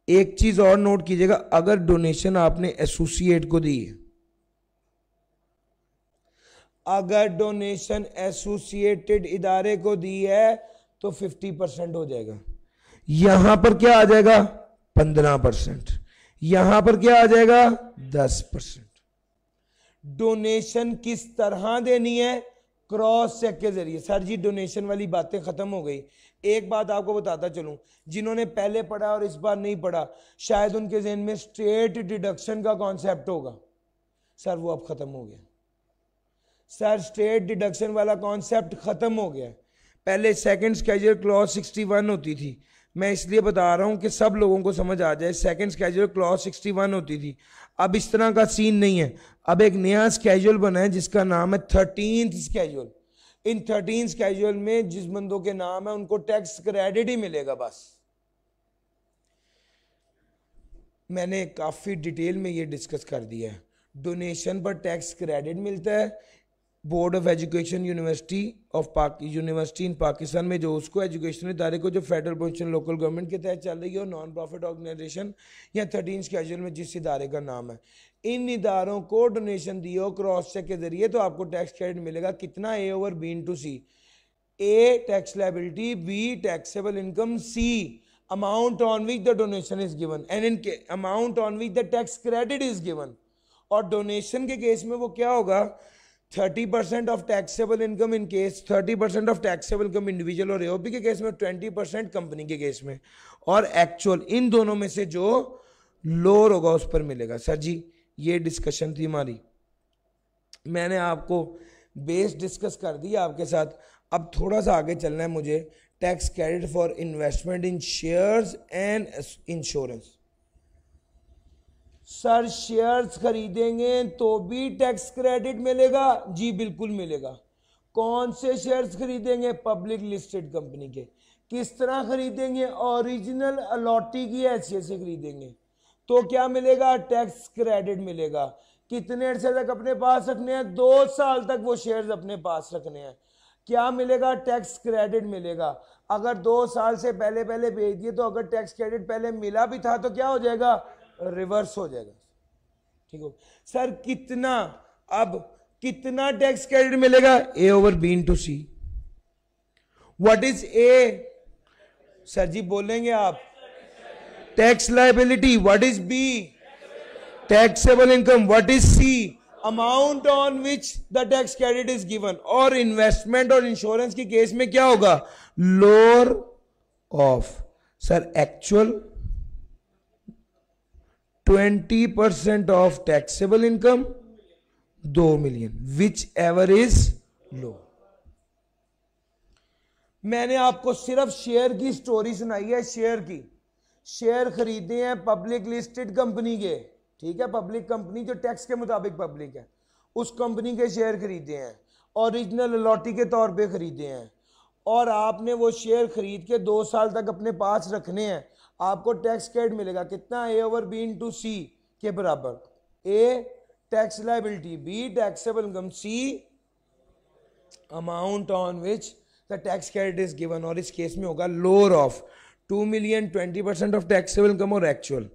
एक चीज और नोट कीजिएगा, अगर डोनेशन आपने एसोसिएट को दी है, अगर डोनेशन एसोसिएटेड इदारे को दी है तो 50% हो जाएगा। यहां पर क्या आ जाएगा? 15%। यहां पर क्या आ जाएगा? 10%। डोनेशन किस तरह देनी है? क्रॉस चेक के जरिए। सर जी डोनेशन वाली बातें खत्म हो गई। एक बात आपको बताता चलूं, जिन्होंने पहले पढ़ा और इस बार नहीं पढ़ा, शायद उनके जहन में स्टेट डिडक्शन का कॉन्सेप्ट होगा। सर वो अब खत्म हो गया। सर स्टेट डिडक्शन वाला कॉन्सेप्ट खत्म हो गया। पहले सेकंड स्केड्यूल क्लॉज 61 होती थी, मैं इसलिए बता रहा हूं कि सब लोगों को समझ आ जाए। सेकंड स्केड्यूल क्लॉज 61 होती थी, अब इस तरह का सीन नहीं है। अब एक नया स्केड्यूल बना है जिसका नाम है 13th स्केड्यूल। इन 13 स्केड्यूल में जिस बंदों के नाम है उनको टैक्स क्रेडिट ही मिलेगा बस। मैंने काफी डिटेल में ये डिस्कस कर दिया है। डोनेशन पर टैक्स क्रेडिट मिलता है। बोर्ड ऑफ एजुकेशन यूनिवर्सिटी इन पाकिस्तान में जो उसको एजुकेशनल इदारे को जो फेडरल प्रोविंशियल लोकल गवर्नमेंट के तहत चल रही है, और नॉन प्रॉफिट ऑर्गेनाइजेशन या 13 स्केड्यूल में जिस इदारे का नाम है, इन इदारों को डोनेशन दियो क्रॉस चेक के जरिए तो आपको टैक्स क्रेडिट मिलेगा। कितना? A over B into C। A tax liability, B taxable income, C amount on which the donation is given and in amount on which the tax credit is given. और donation के case में वो क्या होगा? 30% of taxable income in case 30% of taxable income individual और AOP के case में, 20% company के केस में, और एक्चुअल इन दोनों में से जो लोअर होगा उस पर मिलेगा। सर जी ये डिस्कशन थी हमारी, मैंने आपको बेस डिस्कस कर दिया आपके साथ। अब थोड़ा सा आगे चलना है मुझे, tax credit for investment in shares and insurance. Sir shares खरीदेंगे तो भी टैक्स क्रेडिट मिलेगा? जी बिल्कुल मिलेगा। कौन से शेयर्स खरीदेंगे? पब्लिक लिस्टेड कंपनी के। किस तरह खरीदेंगे? ओरिजिनल अलॉटी की हैसियत से खरीदेंगे तो क्या मिलेगा? टैक्स क्रेडिट मिलेगा। कितने अर्से तक अपने पास रखने हैं? 2 साल तक वो शेयर्स अपने पास रखने हैं। क्या मिलेगा? टैक्स क्रेडिट मिलेगा। अगर 2 साल से पहले पहले भेज दिए तो अगर टैक्स क्रेडिट पहले मिला भी था तो क्या हो जाएगा? रिवर्स हो जाएगा। ठीक हो सर? कितना, अब कितना टैक्स क्रेडिट मिलेगा? A over B into C. What is A? Sir ji बोलेंगे आप? Tax liability. What is B? Taxable income. What is C? Amount on which the tax credit is given. और इन्वेस्टमेंट और insurance के case में क्या होगा? Lower of sir actual 20% of taxable income 2 million, whichever is low. मैंने आपको सिर्फ share की स्टोरी सुनाई है, शेयर की। शेयर खरीदे हैं पब्लिक लिस्टेड कंपनी के, ठीक है, पब्लिक कंपनी जो टैक्स के मुताबिक पब्लिक है, उस कंपनी के शेयर खरीदे हैं, ओरिजिनल अलॉटी के तौर पे खरीदे हैं, और आपने वो शेयर खरीद के 2 साल तक अपने पास रखने हैं। आपको टैक्स क्रेडिट मिलेगा कितना? A over B into C के बराबर। A tax liability, B taxable income, C amount on which the tax credit is given. और इस केस में होगा lower of 2 million, 20% of taxable income और एक्चुअल।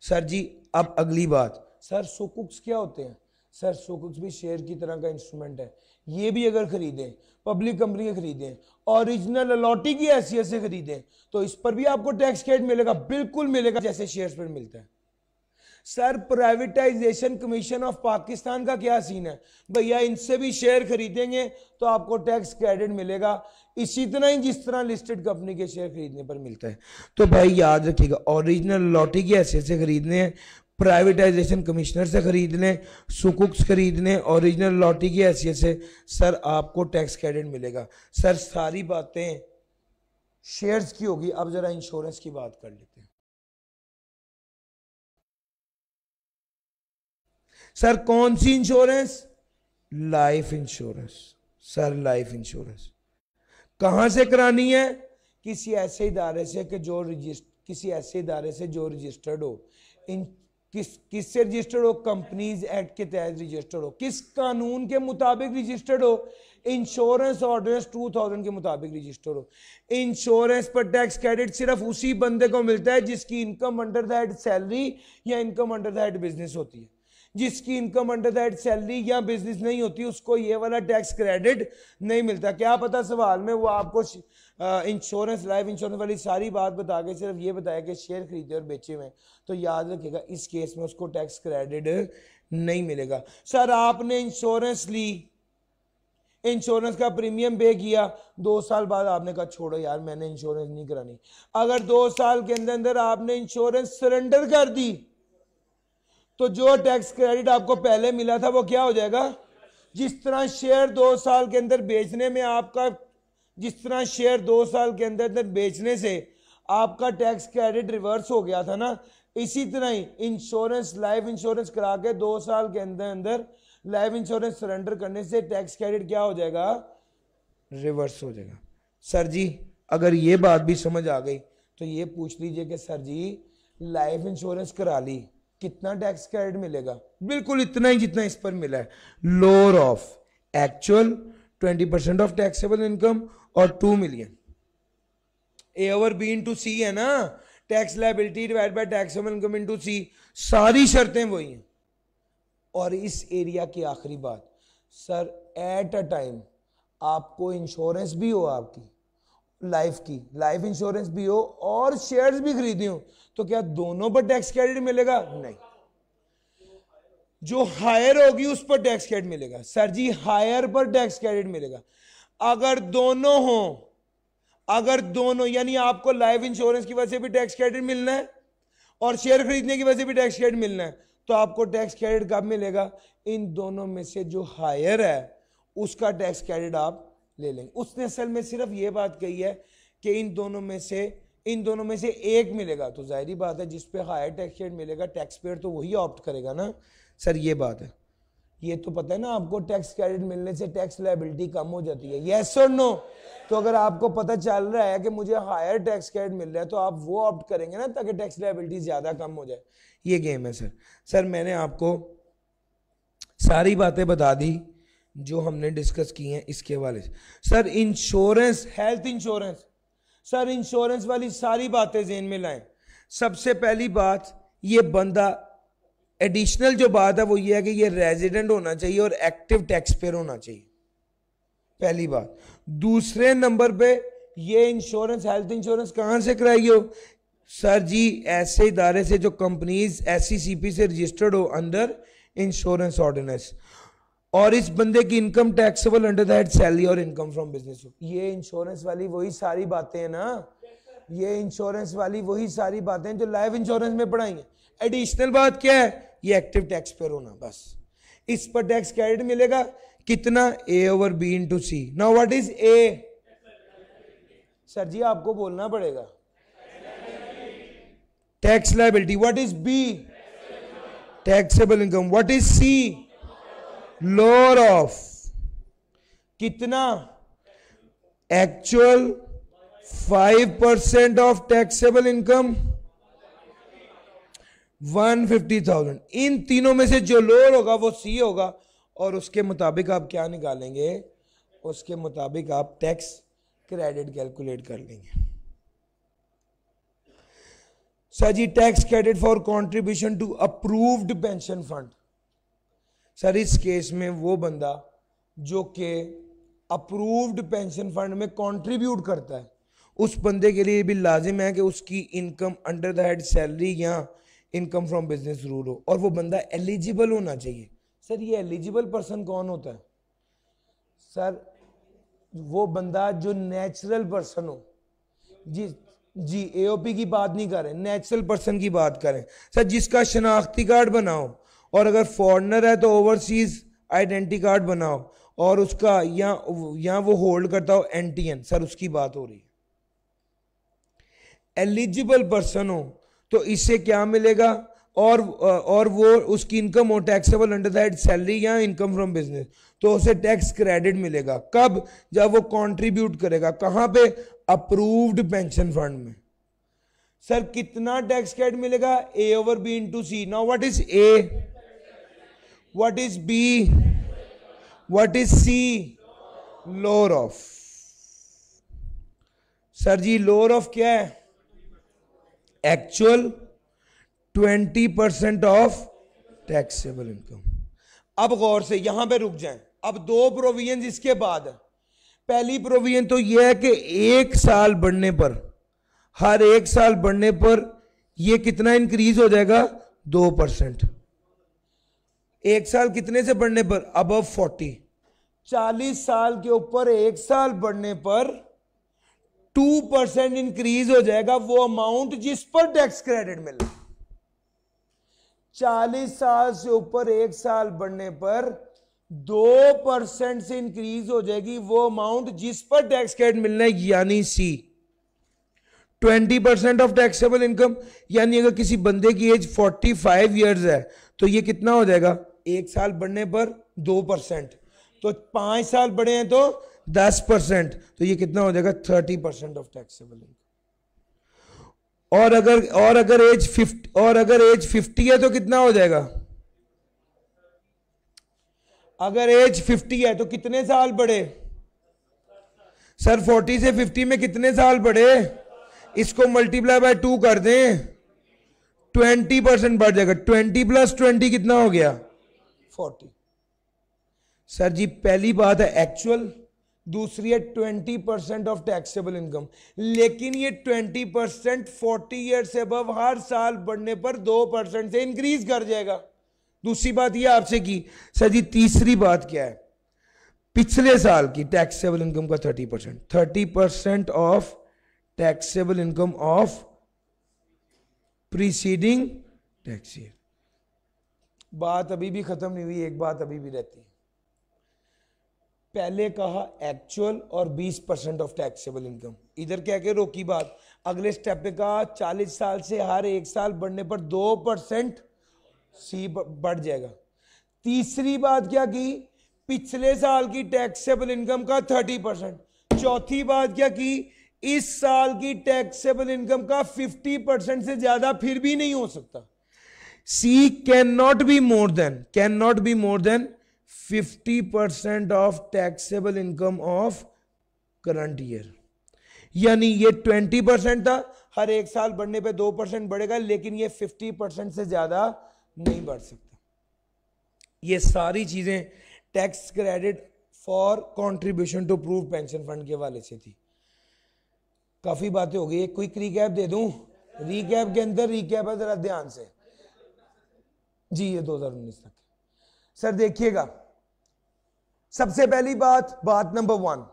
सर जी अब अगली बात, सर सुकुक्स क्या होते हैं? सर सुकुक्स भी शेयर की तरह का इंस्ट्रूमेंट है। ये भी अगर खरीदें, पब्लिक कंपनी के खरीदें, ओरिजिनल अलॉटी की हैसियत से खरीदें तो इस पर भी आपको टैक्स क्रेडिट मिलेगा? बिल्कुल मिलेगा, जैसे शेयर्स पर मिलता है। Sir privatisation commission of Pakistan का क्या सीन है? भैया इनसे भी शेयर खरीदेंगे तो आपको टैक्स क्रेडिट मिलेगा, इसी तरह ही जिस तरह लिस्टेड कंपनी के शेयर खरीदने पर मिलता है। तो भाई याद रखिएगा, ओरिजिनल लॉटी की हैसियत से खरीदने हैं, प्राइवेटाइजेशन कमिश्नर से खरीद लें, सुकुक्स खरीद लें, ओरिजिनल लॉटी की हैसियत से, सर आपको टैक्स क्रेडिट मिलेगा। सर सारी बातें शेयर्स की होगी, अब जरा इंश्योरेंस की बात कर लेते हैं। सर कौन सी insurance? Life insurance. Sir life insurance कहां से करानी है? किसी ऐसे इदारे से कि जो किसी ऐसे इदारे से जो रजिस्टर्ड हो। इन किससे रजिस्टर्ड हो? कंपनीज एक्ट के तहत रजिस्टर्ड हो। किस कानून के मुताबिक रजिस्टर्ड हो? इंश्योरेंस ऑर्डिनेंस 2000 के मुताबिक रजिस्टर्ड हो। इंश्योरेंस पर टैक्स क्रेडिट सिर्फ उसी बंदे को मिलता है जिसकी income under the head salary या income under the head business होती है। जिसकी income under the head salary या बिजनेस नहीं होती उसको ये वाला टैक्स क्रेडिट नहीं मिलता। क्या पता सवाल में वो आपको इंश्योरेंस, लाइफ इंश्योरेंस वाली सारी बात बता के सिर्फ ये बताया कि शेयर खरीदे और बेचे हुए, तो याद रखिएगा इस केस में उसको टैक्स क्रेडिट नहीं मिलेगा। सर आपने इंश्योरेंस ली, इंश्योरेंस का प्रीमियम पे किया, 2 साल बाद आपने कहा छोड़ो यार मैंने इंश्योरेंस नहीं करानी। अगर 2 साल के अंदर अंदर आपने इंश्योरेंस सरेंडर कर दी तो जो टैक्स क्रेडिट आपको पहले मिला था वो क्या हो जाएगा? जिस तरह शेयर 2 साल के अंदर बेचने में आपका, जिस तरह शेयर 2 साल के अंदर अंदर बेचने से आपका टैक्स क्रेडिट रिवर्स हो गया था ना, इसी तरह ही इंश्योरेंस, लाइफ इंश्योरेंस करा के 2 साल के अंदर अंदर लाइफ इंश्योरेंस सरेंडर करने से टैक्स क्रेडिट क्या हो जाएगा? रिवर्स हो जाएगा। सर जी अगर ये बात भी समझ आ गई तो ये पूछ लीजिए कि सर जी लाइफ इंश्योरेंस करा ली, कितना टैक्स क्रेडिट मिलेगा? बिल्कुल इतना ही जितना इस पर मिला है, lower of actual 20% of taxable income और 2 million. A over B into C है ना, tax liability divide by taxable income into C, सारी शर्तें वही हैं। और इस एरिया की आखिरी बात, सर एट अ टाइम आपको इंश्योरेंस भी हो, आपकी लाइफ की लाइफ इंश्योरेंस भी हो और शेयर्स भी खरीदे हो, तो क्या दोनों पर टैक्स क्रेडिट मिलेगा? नहीं। जो हायर होगी उस पर टैक्स क्रेडिट मिलेगा। सर जी हायर पर टैक्स क्रेडिट मिलेगा अगर दोनों हो, अगर दोनों यानी आपको लाइफ इंश्योरेंस की वजह से भी टैक्स क्रेडिट मिलना है और शेयर खरीदने की वजह से भी टैक्स क्रेडिट मिलना है, तो आपको टैक्स क्रेडिट कब मिलेगा? इन दोनों में से जो हायर है उसका टैक्स क्रेडिट आप ले लेंगे। उसने असल में सिर्फ ये बात कही है कि इन दोनों में से एक मिलेगा, तो जाहिर बात है जिस पे हायर टैक्स क्रेडिट मिलेगा टैक्स पेयर तो वही ऑप्ट करेगा ना। सर ये बात है, ये तो पता है ना आपको, टैक्स क्रेडिट मिलने से टैक्स लायबिलिटी कम हो जाती है, यस और नो? तो अगर आपको पता चल रहा है कि मुझे हायर टैक्स क्रेडिट मिल रहा है तो आप वो ऑप्ट करेंगे ना ताकि टैक्स लायबिलिटी ज्यादा कम हो जाए। ये गेम है सर। सर मैंने आपको सारी बातें बता दी जो हमने डिस्कस की हैं इसके हवाले से। Sir insurance, health insurance, sir insurance वाली सारी बातें ज़हन में लाएं। सबसे पहली बात, ये बंदा एडिशनल जो बात है वो ये है कि ये रेजिडेंट होना चाहिए और एक्टिव टैक्स पेयर होना चाहिए, पहली बात। दूसरे नंबर पे ये इंश्योरेंस, हेल्थ इंश्योरेंस कहां से कराई हो? सर जी ऐसे इदारे से जो कंपनीज SCCP से रजिस्टर्ड हो अंडर इंश्योरेंस ऑर्डिनेंस, और इस बंदे की income taxable under the head salary और इनकम फ्रॉम बिजनेस हो। ये इंश्योरेंस वाली वही सारी बातें हैं ना, ये इंश्योरेंस वाली वही सारी बातें हैं जो लाइफ इंश्योरेंस में पढ़ाई हैं। एडिशनल बात क्या है? ये एक्टिव टैक्स पेयर होना, बस। इस पर टैक्स क्रेडिट मिलेगा कितना? A/B into C। Now what is A? Sir ji आपको बोलना पड़ेगा, tax liability. What is B? Taxable income. What is C? Lower of कितना? Actual 5% of taxable income 150,000। इन तीनों में से जो लोअर होगा वो C होगा, और उसके मुताबिक आप क्या निकालेंगे? उसके मुताबिक आप टैक्स क्रेडिट कैलकुलेट कर लेंगे। Sir ji tax credit for contribution to approved pension fund. Sir इस केस में वो बंदा जो कि अप्रूव्ड पेंशन फंड में कंट्रीब्यूट करता है, उस बंदे के लिए भी लाजिम है कि उसकी income under the head salary या इनकम फ्रॉम बिजनेस रूल हो, और वो बंदा एलिजिबल होना चाहिए। सर ये एलिजिबल पर्सन कौन होता है? सर वो बंदा जो नेचुरल पर्सन हो। जी AOP की बात नहीं कर रहे, नेचुरल पर्सन की बात करें। सर जिसका शनाख्ती कार्ड बनाओ, और अगर फॉरेनर है तो ओवरसीज आइडेंटिटी कार्ड बनाओ, और उसका या वो होल्ड करता हो NTN, सर उसकी बात हो रही है। एलिजिबल पर्सन हो तो इससे क्या मिलेगा? और वो उसकी इनकम हो taxable under the head salary या इनकम फ्रॉम बिजनेस, तो उसे टैक्स क्रेडिट मिलेगा। कब? जब वो कंट्रीब्यूट करेगा। कहां पे? अप्रूव्ड पेंशन फंड में। सर कितना टैक्स क्रेडिट मिलेगा? A/B into C। Now what is A? What is B? What is C? Lower of. Sir ji lower of क्या है? Actual 20% of taxable income. अब गौर से यहां पे रुक जाएं। अब दो प्रोविजन इसके बाद है। पहली प्रोविजन तो यह है कि 1 साल बढ़ने पर, हर 1 साल बढ़ने पर यह कितना इंक्रीज हो जाएगा? 2%। 1 साल कितने से बढ़ने पर? अबव 40। 40 साल के ऊपर 1 साल बढ़ने पर 2% इंक्रीज हो जाएगा वो अमाउंट जिस पर टैक्स क्रेडिट मिल रहा है। 40 साल से ऊपर 1 साल बढ़ने पर 2% से इंक्रीज हो जाएगी वो अमाउंट जिस पर टैक्स क्रेडिट मिलना है, यानी C। 20% ऑफ टैक्सेबल इनकम, यानी अगर किसी बंदे की एज 45 ईयर्स है तो ये कितना हो जाएगा? 1 साल बढ़ने पर 2%, तो 5 साल बढ़े हैं तो 10%, तो ये कितना हो जाएगा? 30% ऑफ टैक्सेबल इनकम। और अगर एज 50 है तो कितना हो जाएगा? अगर एज 50 है तो कितने साल बढ़े? सर 40 से 50 में कितने साल बढ़े? इसको मल्टीप्लाई बाय 2 कर दें, 20% बढ़ जाएगा। 20 + 20 कितना हो गया? 40। सर जी पहली बात है एक्चुअल, दूसरी है 20% ऑफ टैक्सेबल इनकम। लेकिन ये 20% 40 ईयर से अबव हर साल बढ़ने पर 2% से इंक्रीज कर जाएगा। दूसरी बात ये आपसे की सर जी, तीसरी बात क्या है, पिछले साल की टैक्सेबल इनकम का 30%, 30% of taxable income of preceding tax year. बात अभी भी खत्म नहीं हुई, एक बात अभी भी रहती है। पहले कहा एक्चुअल और 20% ऑफ टैक्सेबल इनकम, इधर क्या के रोकी बात। अगले स्टेप पे कहा 40 साल से हर एक साल बढ़ने पर 2% सी बढ़ जाएगा। तीसरी बात क्या की, पिछले साल की टैक्सेबल इनकम का 30%। चौथी बात क्या की, इस साल की टैक्सेबल इनकम का 50% से ज्यादा फिर भी नहीं हो सकता। C can not be more than 50% of taxable income of current year. यानी ये 20% था, हर एक साल बढ़ने पे 2% बढ़ेगा, लेकिन ये 50% से ज्यादा नहीं बढ़ सकता। ये सारी चीजें tax credit for contribution to prove pension fund के हवाले से थी। काफी बातें हो गई, एक क्विक रिकैप दे दूं। रिकैप के अंदर रिकैप है, जरा ध्यान से जी, ये 2019 तक। सर देखिएगा, सबसे पहली बात नंबर 1,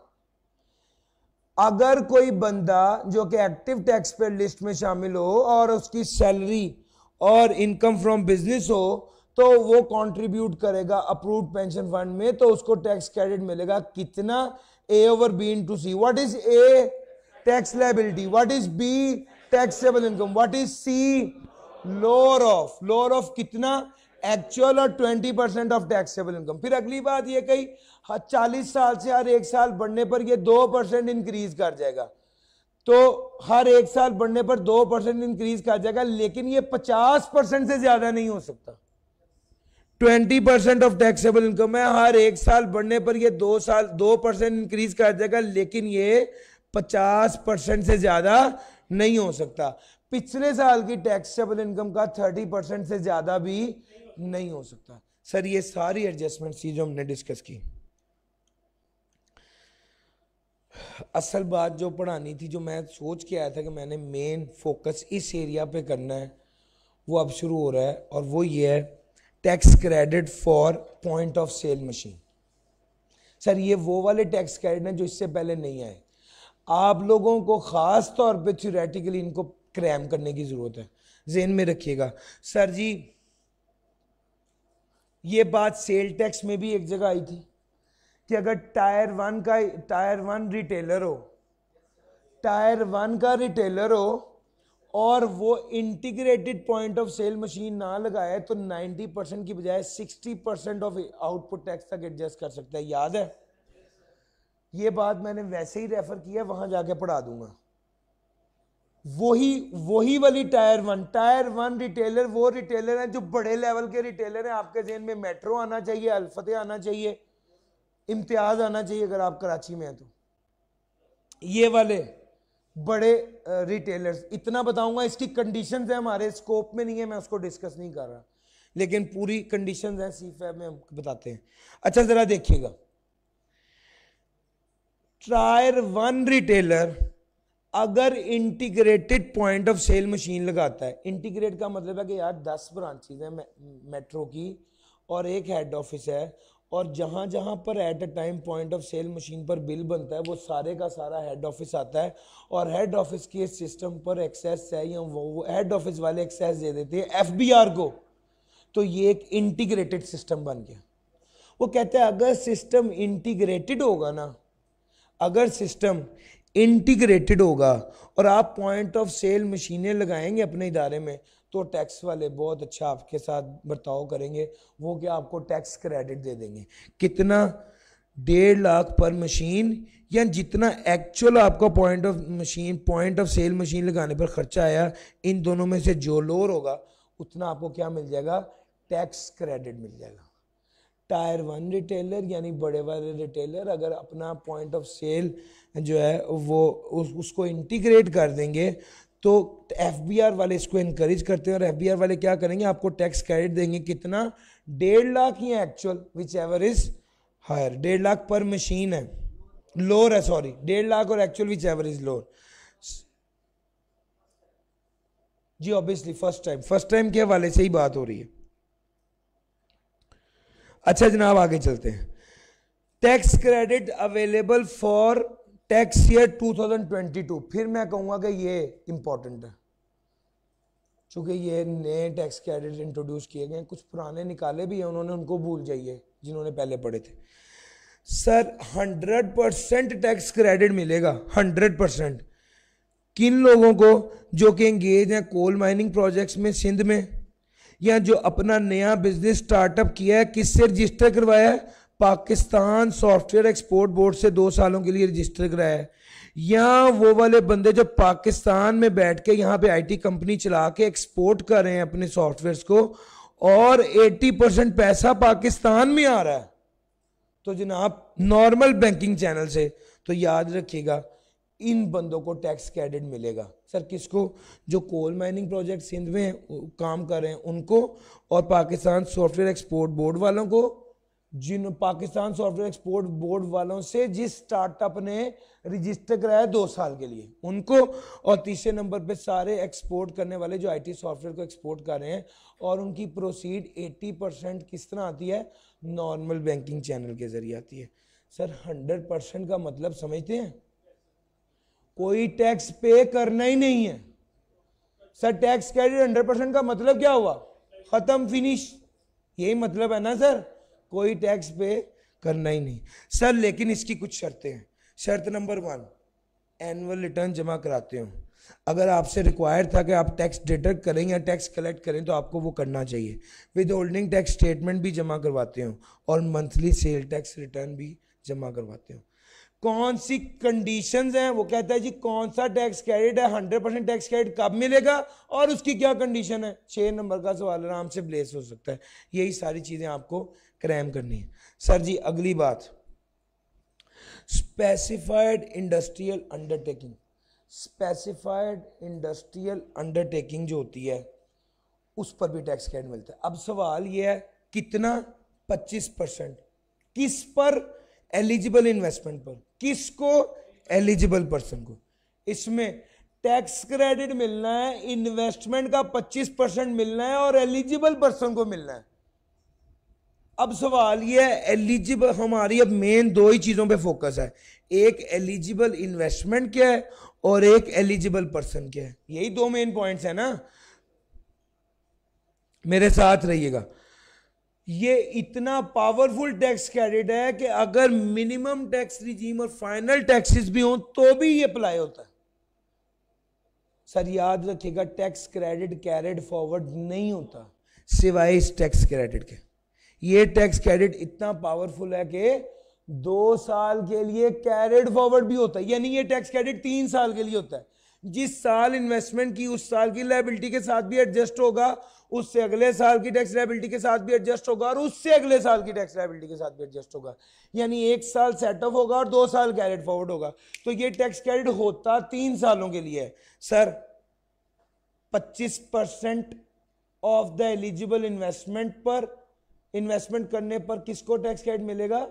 अगर कोई बंदा जो कि एक्टिव टैक्स पेयर लिस्ट में शामिल हो और उसकी सैलरी और इनकम फ्रॉम बिजनेस हो, तो वो कंट्रीब्यूट करेगा अप्रूव्ड पेंशन फंड में, तो उसको टैक्स क्रेडिट मिलेगा कितना, A over B into C. What is A, tax liability, what is B, taxable income, what is C, lower of कितना, एक्चुअल और 20% ऑफ टैक्सेबल इनकम। फिर अगली बात ये कही 40 साल से हर एक साल बढ़ने पर ये 2% इंक्रीज कर जाएगा, तो हर एक साल बढ़ने पर 2% इंक्रीज कर जाएगा, लेकिन ये 50% से ज्यादा नहीं हो सकता। 20% ऑफ टैक्सेबल इनकम है, हर एक साल बढ़ने पर ये 2% इंक्रीज कर जाएगा, लेकिन ये 50% से ज्यादा नहीं हो सकता। पिछले साल की टैक्सेबल इनकम का 30% से ज्यादा भी नहीं हो सकता। सर ये सारी एडजस्टमेंट थी जो हमने डिस्कस की। असल बात जो पढ़ानी थी, जो मैं सोच के आया था कि मैंने मेन फोकस इस एरिया पे करना है, वो अब शुरू हो रहा है, और वो ये है tax credit for point of sale machine. Sir ये वो वाले टैक्स क्रेडिट हैं जो इससे पहले नहीं आए। आप लोगों को खास तौर पे थ्योरेटिकली इनको क्रैम करने की जरूरत है, ज़हन में रखिएगा। सर जी ये बात सेल टैक्स में भी एक जगह आई थी कि अगर टायर वन का रिटेलर हो और वो integrated point of sale machine ना लगाए, तो 90% की बजाय 60% ऑफ आउटपुट टैक्स तक एडजस्ट कर सकता है। याद है? ये बात मैंने वैसे ही रेफर किया, वहां जाके पढ़ा दूंगा। वही वाली टायर वन रिटेलर, वो रिटेलर है जो बड़े लेवल के रिटेलर हैं। आपके जेहन में मेट्रो आना चाहिए, अल्फतेह आना चाहिए, इम्तियाज आना चाहिए अगर आप कराची में हैं तो। ये वाले बड़े रिटेलर्स, इतना बताऊंगा, इसकी कंडीशंस है, हमारे स्कोप में नहीं है, मैं उसको डिस्कस नहीं कर रहा, लेकिन पूरी कंडीशंस हैं सीफैब में, हम बताते हैं। अच्छा जरा देखिएगा, टायर वन रिटेलर अगर integrated point of sale machine लगाता है, इंटीग्रेट का मतलब है कि यार 10 ब्रांचेज हैं मेट्रो की और एक हेड ऑफिस है, और जहां जहां पर at a time point of sale machine पर बिल बनता है वो सारे का सारा हेड ऑफिस आता है, और हेड ऑफिस के सिस्टम पर एक्सेस है, या वो हेड ऑफिस वाले एक्सेस दे देते हैं एफबीआर को, तो ये एक इंटीग्रेटेड सिस्टम बन गया। वो कहते हैं अगर सिस्टम इंटीग्रेटेड होगा ना, अगर सिस्टम इंटीग्रेटेड होगा और आप पॉइंट ऑफ सेल मशीनें लगाएंगे अपने इदारे में, तो टैक्स वाले बहुत अच्छा आपके साथ बर्ताव करेंगे। वो क्या, आपको टैक्स क्रेडिट दे देंगे। कितना? 1.5 लाख पर मशीन, या जितना एक्चुअल आपका पॉइंट ऑफ सेल मशीन लगाने पर खर्चा आया, इन दोनों में से जो लोअर होगा उतना आपको क्या मिल जाएगा, टैक्स क्रेडिट मिल जाएगा। टायर वन रिटेलर यानी बड़े वाले रिटेलर अगर अपना पॉइंट ऑफ सेल जो है वो उसको इंटीग्रेट कर देंगे, तो एफबीआर वाले इसको इनकरेज करते हैं, और एफबीआर वाले क्या करेंगे, आपको टैक्स क्रेडिट देंगे। कितना? 1.5 लाख या actual, whichever is higher. 1.5 lakh पर मशीन है, लोअर है, सॉरी 1.5 लाख और actual whichever is lower. जी ऑब्वियसली फर्स्ट टाइम के हवाले से ही बात हो रही है। अच्छा जनाब आगे चलते हैं। Tax credit available for tax year 2022। फिर मैं कहूंगा कि ये इंपॉर्टेंट है, चूंकि ये नए टैक्स क्रेडिट इंट्रोड्यूस किए गए, कुछ पुराने निकाले भी हैं उन्होंने, उनको भूल जाइए जिन्होंने पहले पढ़े थे। सर 100% टैक्स क्रेडिट मिलेगा, 100%। किन लोगों को? जो कि एंगेज हैं कोल माइनिंग प्रोजेक्ट्स में सिंध में, या जो अपना नया बिजनेस स्टार्टअप किया है, किससे रजिस्टर करवाया है? पाकिस्तान सॉफ्टवेयर एक्सपोर्ट बोर्ड से 2 सालों के लिए रजिस्टर कराया है, या वो वाले बंदे जो पाकिस्तान में बैठ के यहाँ पे आईटी कंपनी चला के एक्सपोर्ट कर रहे हैं अपने सॉफ्टवेयर्स को, और 80% पैसा पाकिस्तान में आ रहा है, तो जनाब नॉर्मल बैंकिंग चैनल से, तो याद रखिएगा इन बंदों को टैक्स क्रेडिट मिलेगा। सर किसको? जो कोल माइनिंग प्रोजेक्ट सिंध में काम कर रहे हैं उनको, और पाकिस्तान सॉफ्टवेयर एक्सपोर्ट बोर्ड वालों को, जिन पाकिस्तान सॉफ्टवेयर एक्सपोर्ट बोर्ड वालों से जिस स्टार्टअप ने रजिस्टर कराया 2 साल के लिए उनको, और तीसरे नंबर पे सारे एक्सपोर्ट करने वाले जो आईटी सॉफ्टवेयर को एक्सपोर्ट कर रहे हैं, और उनकी प्रोसीड 80% किस तरह आती है? नॉर्मल बैंकिंग चैनल के जरिए आती है। सर 100% का मतलब समझते हैं? कोई टैक्स पे करना ही नहीं है। सर टैक्स क्रेडिट 100% का मतलब क्या हुआ? खत्म, फिनिश, यही मतलब है ना सर? कोई टैक्स पे करना ही नहीं। सर लेकिन इसकी कुछ शर्तें हैं। शर्त नंबर 1, एनुअल रिटर्न जमा कराते हो। अगर आपसे रिक्वायर्ड था कि आप टैक्स डिडक्ट करें या टैक्स कलेक्ट करें तो आपको वो करना चाहिए। विद होल्डिंग टैक्स स्टेटमेंट भी जमा करवाते हो, और मंथली सेल टैक्स रिटर्न भी जमा करवाते हो। कौन सी कंडीशंस हैं? वो कहता है जी कौन सा टैक्स क्रेडिट है, 100% टैक्स क्रेडिट कब मिलेगा, और उसकी क्या कंडीशन है। 6 नंबर का सवाल आराम से ब्लेस हो सकता है। यही सारी चीजें आपको क्रैम करनी है। सर जी अगली बात, specified industrial undertaking. Specified industrial undertaking जो होती है उस पर भी टैक्स क्रेडिट मिलता है। अब सवाल यह है कितना? 25%। किस पर? एलिजिबल इन्वेस्टमेंट पर। किसको? एलिजिबल पर्सन को। इसमें टैक्स क्रेडिट मिलना है, इन्वेस्टमेंट का 25% मिलना है, और एलिजिबल पर्सन को मिलना है। अब सवाल यह है एलिजिबल, हमारी अब मेन 2 ही चीजों पे फोकस है, एक एलिजिबल इन्वेस्टमेंट क्या है और एक एलिजिबल पर्सन क्या है। यही 2 मेन पॉइंट्स है ना, मेरे साथ रहिएगा। ये इतना पावरफुल टैक्स क्रेडिट है कि अगर मिनिमम टैक्स रिजीम और फाइनल टैक्सेस भी हो तो भी ये अप्लाई होता है। सर याद रखिएगा टैक्स क्रेडिट कैरिड फॉरवर्ड नहीं होता सिवाय इस टैक्स क्रेडिट के। ये टैक्स क्रेडिट इतना पावरफुल है कि 2 साल के लिए कैरिड फॉरवर्ड भी होता है, यानी ये टैक्स क्रेडिट 3 साल के लिए होता है। जिस साल इन्वेस्टमेंट की उस साल की लायबिलिटी के साथ भी एडजस्ट होगा, उससे अगले साल की टैक्स लायबिलिटी के साथ भी एडजस्ट होगा, और उससे अगले साल की टैक्स लायबिलिटी के साथ भी एडजस्ट होगा। यानी 1 साल सेट ऑफ होगा और 2 साल कैरिड फॉरवर्ड होगा। तो ये टैक्स क्रेडिट होता 3 सालों के लिए है। Sir 25% of the eligible investment पर, इन्वेस्टमेंट करने पर किसको टैक्स क्रेडिट मिलेगा?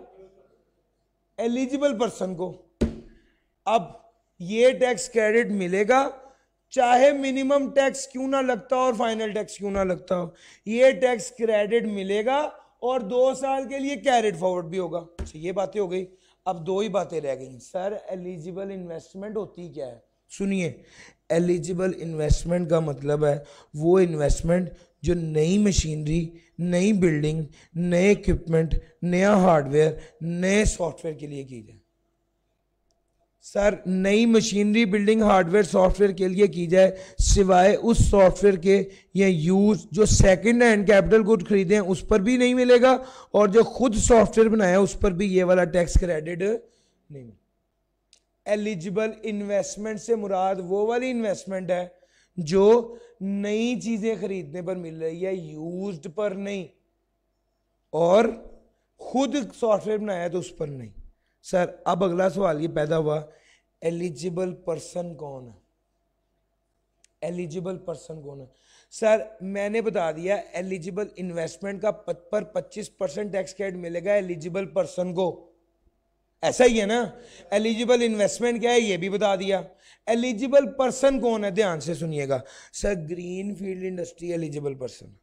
एलिजिबल पर्सन को। अब ये टैक्स क्रेडिट मिलेगा चाहे मिनिमम टैक्स क्यों ना लगता हो और फाइनल टैक्स क्यों ना लगता हो, ये टैक्स क्रेडिट मिलेगा और 2 साल के लिए कैरिड फॉरवर्ड भी होगा। तो ये बातें हो गई। अब 2 ही बातें रह गई। सर एलिजिबल इन्वेस्टमेंट होती क्या है? सुनिए, एलिजिबल इन्वेस्टमेंट का मतलब है वो इन्वेस्टमेंट जो नई मशीनरी, नई बिल्डिंग, नए इक्विपमेंट, नया हार्डवेयर, नए सॉफ्टवेयर के लिए की जाए। सर नई मशीनरी, बिल्डिंग, हार्डवेयर, सॉफ्टवेयर के लिए की जाए सिवाय उस सॉफ्टवेयर के या यूज जो सेकंड हैंड कैपिटल गुड खरीदे हैं उस पर भी नहीं मिलेगा, और जो खुद सॉफ्टवेयर बनाया उस पर भी ये वाला टैक्स क्रेडिट नहीं मिलेगा। एलिजिबल इन्वेस्टमेंट से मुराद वो वाली इन्वेस्टमेंट है जो नई चीजें खरीदने पर मिल रही है, यूज्ड पर नहीं, और खुद सॉफ्टवेयर बनाया तो उस पर नहीं। सर अब अगला सवाल ये पैदा हुआ, एलिजिबल पर्सन कौन है? एलिजिबल पर्सन कौन है? सर मैंने बता दिया एलिजिबल इन्वेस्टमेंट का पर 25% टैक्स क्रेडिट मिलेगा एलिजिबल पर्सन को, ऐसा ही है ना। एलिजिबल इन्वेस्टमेंट क्या है ये भी बता दिया। एलिजिबल पर्सन कौन है? ध्यान से सुनिएगा। Sir green field industry eligible person,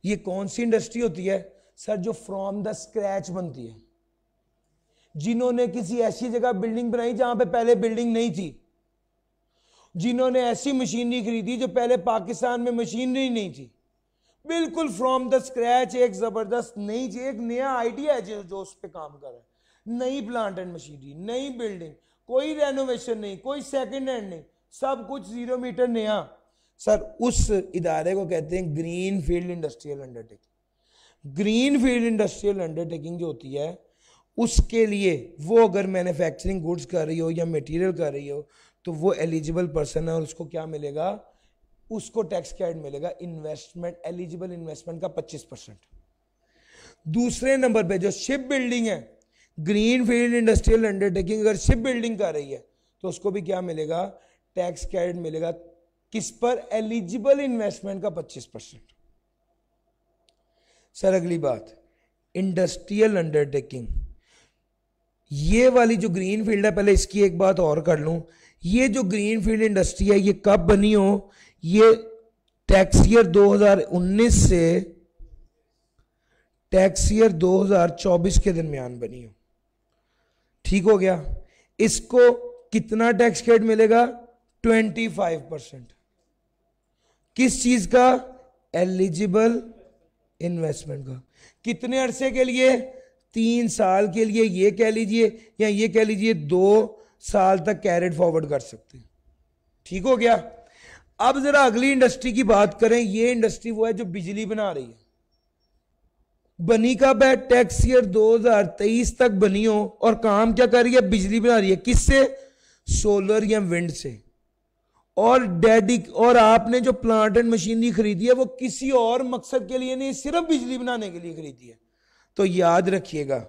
ये कौन सी इंडस्ट्री होती है सर? जो फ्रॉम द स्क्रैच बनती है, जिन्होंने किसी ऐसी जगह बिल्डिंग बनाई जहां पे पहले बिल्डिंग नहीं थी, जिन्होंने ऐसी मशीनरी खरीदी जो पहले पाकिस्तान में मशीनरी नहीं थी, बिल्कुल फ्रॉम द स्क्रैच, एक जबरदस्त नई चीज, एक नया आइडिया है जो उस पर काम कर रहा है, नई प्लांट एंड मशीनरी, नई बिल्डिंग, कोई रेनोवेशन नहीं, कोई सेकंड हैंड नहीं, सब कुछ 0 मीटर नया। सर उस इदारे को कहते हैं green field industrial undertaking. Green field industrial undertaking जो होती है, उसके लिए वो अगर मैन्युफैक्चरिंग गुड्स कर रही हो या मटेरियल कर रही हो तो वो एलिजिबल पर्सन है और उसको क्या मिलेगा? उसको टैक्स क्रेडिट मिलेगा इन्वेस्टमेंट, एलिजिबल इन्वेस्टमेंट का 25%। दूसरे नंबर पे जो शिप बिल्डिंग है, ग्रीन फील्ड इंडस्ट्रियल अंडरटेकिंग अगर शिप बिल्डिंग कर रही है तो उसको भी क्या मिलेगा? टैक्स क्रेडिट मिलेगा। किस पर? एलिजिबल इन्वेस्टमेंट का 25%। सर अगली बात, इंडस्ट्रियल अंडरटेकिंग, ये वाली जो ग्रीन फील्ड है, पहले इसकी एक बात और कर लूं, ये जो ग्रीन फील्ड इंडस्ट्री है ये कब बनी हो? ये टैक्स ईयर 2019 से टैक्स ईयर 2024 के दरमियान बनी हो। ठीक हो गया? इसको कितना टैक्स क्रेडिट मिलेगा? 25%। किस चीज का? एलिजिबल इन्वेस्टमेंट का। कितने अरसे के लिए? 3 साल के लिए, ये कह लीजिए, या ये कह लीजिए 2 साल तक कैरेट फॉरवर्ड कर सकते हैं। ठीक हो गया? अब जरा अगली इंडस्ट्री की बात करें। ये इंडस्ट्री वो है जो बिजली बना रही है। बनी कब है? टैक्स ईयर 2023 तक बनी हो, और काम क्या कर रही है? बिजली बना रही है। किससे? सोलर या विंड से। और आपने जो प्लांट एंड मशीनरी खरीदी है वो किसी और मकसद के लिए नहीं, सिर्फ बिजली बनाने के लिए खरीदी है। तो याद रखिएगा,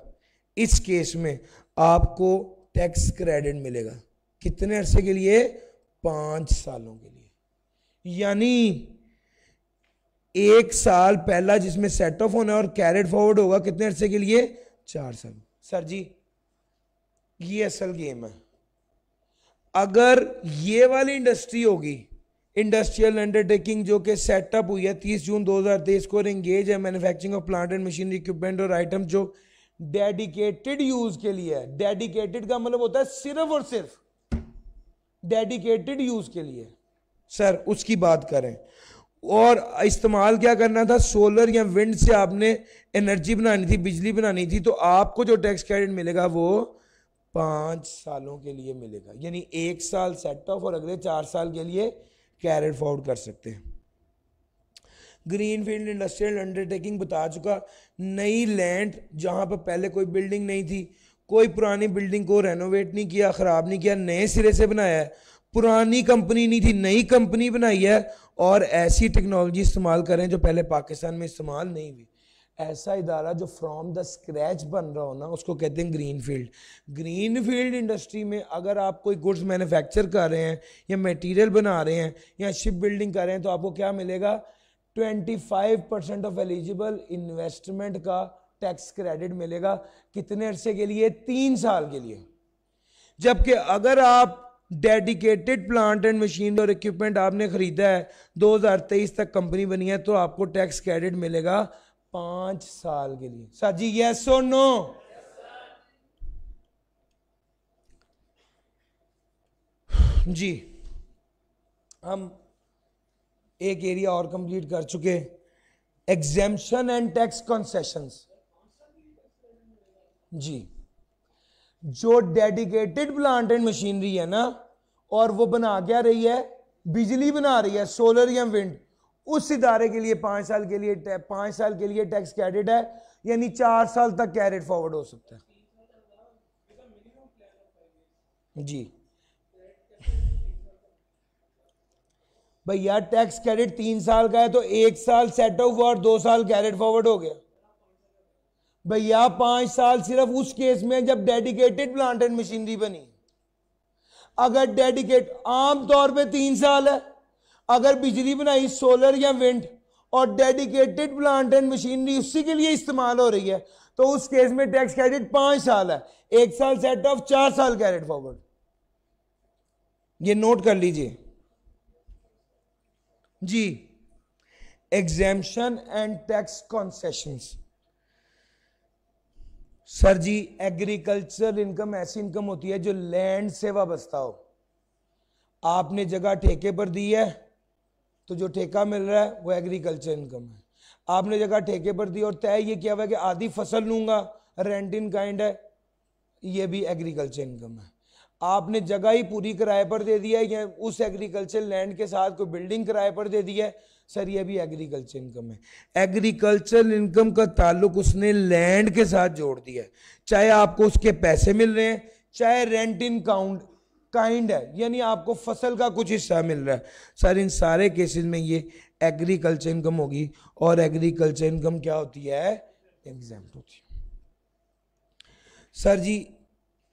इस केस में आपको टैक्स क्रेडिट मिलेगा। कितने अरसे के लिए? 5 सालों के लिए। यानी 1 साल पहला जिसमें सेट ऑफ होना और कैरेट फॉरवर्ड होगा कितने अरसे के लिए? 4 साल। सर जी ये असल गेम है। अगर ये वाली इंडस्ट्री होगी, इंडस्ट्रियल अंडरटेकिंग जो कि सेटअप हुई है 30 जून 2023 को, और एंगेज है manufacturing of plant and machinery equipment और आइटम जो डेडिकेटेड यूज के लिए है। डेडिकेटेड का मतलब होता है सिर्फ और सिर्फ डेडिकेटेड यूज के लिए। सर उसकी बात करें, और इस्तेमाल क्या करना था? सोलर या विंड से आपने एनर्जी बनानी थी, बिजली बनानी थी, तो आपको जो टैक्स क्रेडिट मिलेगा वो 5 सालों के लिए मिलेगा। यानी 1 साल सेट ऑफ और अगले 4 साल के लिए कैरेट फॉरवर्ड कर सकते हैं। ग्रीन फील्ड इंडस्ट्रियल अंडरटेकिंग बता चुका। नई लैंड जहां पर पहले कोई बिल्डिंग नहीं थी, कोई पुरानी बिल्डिंग को रेनोवेट नहीं किया, खराब नहीं किया, नए सिरे से बनाया है। पुरानी कंपनी नहीं थी, नई कंपनी बनाई है, और ऐसी टेक्नोलॉजी इस्तेमाल करें जो पहले पाकिस्तान में इस्तेमाल नहीं हुई। ऐसा इदारा जो फ्रॉम द स्क्रैच बन रहा हो ना, उसको कहते हैं green field. Green field industry में अगर आप कोई गुड्स मैन्युफैक्चर कर रहे हैं या मटेरियल बना रहे हैं या शिप बिल्डिंग कर रहे हैं, तो आपको क्या मिलेगा? 25% ऑफ एलिजिबल इन्वेस्टमेंट का टैक्स क्रेडिट मिलेगा। कितने अरसे के लिए? 3 साल के लिए। जबकि अगर आप डेडिकेटेड प्लांट एंड मशीन और इक्विपमेंट आपने खरीदा है, 2023 तक कंपनी बनी है, तो आपको टैक्स क्रेडिट मिलेगा 5 साल के लिए। सर जी यस और नो? जी हम एक एरिया और कंप्लीट कर चुके, एग्जेम्पशन एंड टैक्स कंसेशंस। जी जो डेडिकेटेड प्लांट एंड मशीनरी है ना, और वो बना क्या रही है? बिजली बना रही है, सोलर या विंड, उस इदारे के लिए 5 साल के लिए टैक्स क्रेडिट है। यानी 4 साल तक कैरेट फॉरवर्ड हो सकता है। जी भैया टैक्स क्रेडिट 3 साल का है, तो 1 साल सेट ऑफ हुआ और 2 साल कैरेट फॉरवर्ड हो गया। भैया 5 साल सिर्फ उस केस में जब डेडिकेटेड प्लांट एंड मशीनरी बनी। अगर डेडिकेट आमतौर पे 3 साल है। अगर बिजली बनाई सोलर या विंड और डेडिकेटेड प्लांट एंड मशीनरी उसी के लिए इस्तेमाल हो रही है, तो उस केस में टैक्स क्रेडिट 5 साल है। 1 साल सेट ऑफ, 4 साल कैरेट फॉरवर्ड। ये नोट कर लीजिए जी। Exemption and tax concessions. Sir ji, agriculture income ऐसी इनकम होती है जो लैंड से वाबस्ता हो। आपने जगह ठेके पर दी है तो जो ठेका मिल रहा है वो एग्रीकल्चर इनकम है। आपने जगह ठेके पर दी और तय ये किया हुआ है कि आधी फसल लूंगा, रेंट इन काइंड है, ये भी एग्रीकल्चर इनकम है। आपने जगह ही पूरी किराए पर दे दिया है या उस एग्रीकल्चर लैंड के साथ कोई बिल्डिंग किराए पर दे दी है, सर ये भी एग्रीकल्चर इनकम है। एग्रीकल्चर इनकम का ताल्लुक उसने लैंड के साथ जोड़ दिया है, चाहे आपको उसके पैसे मिल रहे हैं, चाहे रेंट इन काइंड है, यानी आपको फसल का कुछ हिस्सा मिल रहा है। सर इन सारे केसेस में ये एग्रीकल्चर इनकम होगी। और एग्रीकल्चर इनकम क्या होती है? एग्जेम्प्ट होती है। सर जी,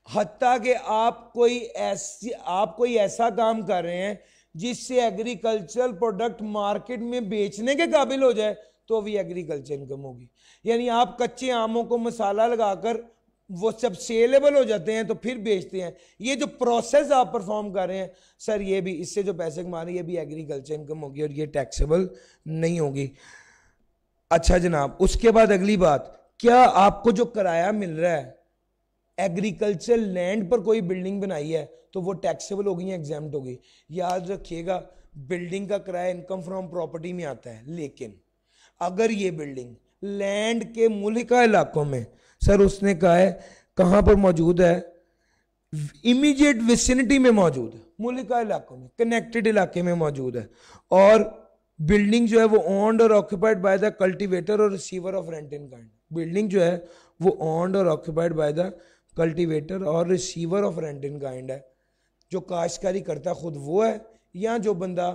हत्ता कि आप कोई ऐसा काम कर रहे हैं जिससे एग्रीकल्चरल प्रोडक्ट मार्केट में बेचने के काबिल हो जाए तो भी एग्रीकल्चर इनकम होगी। यानी आप कच्चे आमों को मसाला लगाकर वो सब सेलेबल हो जाते हैं तो फिर बेचते हैं, ये जो प्रोसेस आप परफॉर्म कर रहे हैं, सर ये भी इससे जो पैसे कमा रहे हैं ये भी एग्रीकल्चर इनकम होगी और ये टैक्सेबल नहीं होगी। अच्छा जनाब, उसके बाद अगली बात, क्या आपको जो किराया मिल रहा है एग्रीकल्चर लैंड पर कोई बिल्डिंग बनाई है तो वो टैक्सेबल होगी या एग्जेम्प्ट होगी? याद रखिएगा, बिल्डिंग का किराया इनकम फ्रॉम प्रॉपर्टी में आता है, लेकिन अगर ये बिल्डिंग लैंड के मुल्का इलाकों में, सर उसने कहा है कहां पर मौजूद है, इमीडिएट विसिनिटी में मौजूद है, मुल्का इलाकों में, कनेक्टेड इलाके में मौजूद है, और बिल्डिंग जो है वो ओन्ड और ऑक्यूपाइड बाय द कल्टीवेटर और receiver of rent in kind. Building जो है वो ओन्ड और ऑक्यूपाइड बाय द कल्टीवेटर और receiver of rent in kind है। जो काश्तकारी करता खुद वो है या जो बंदा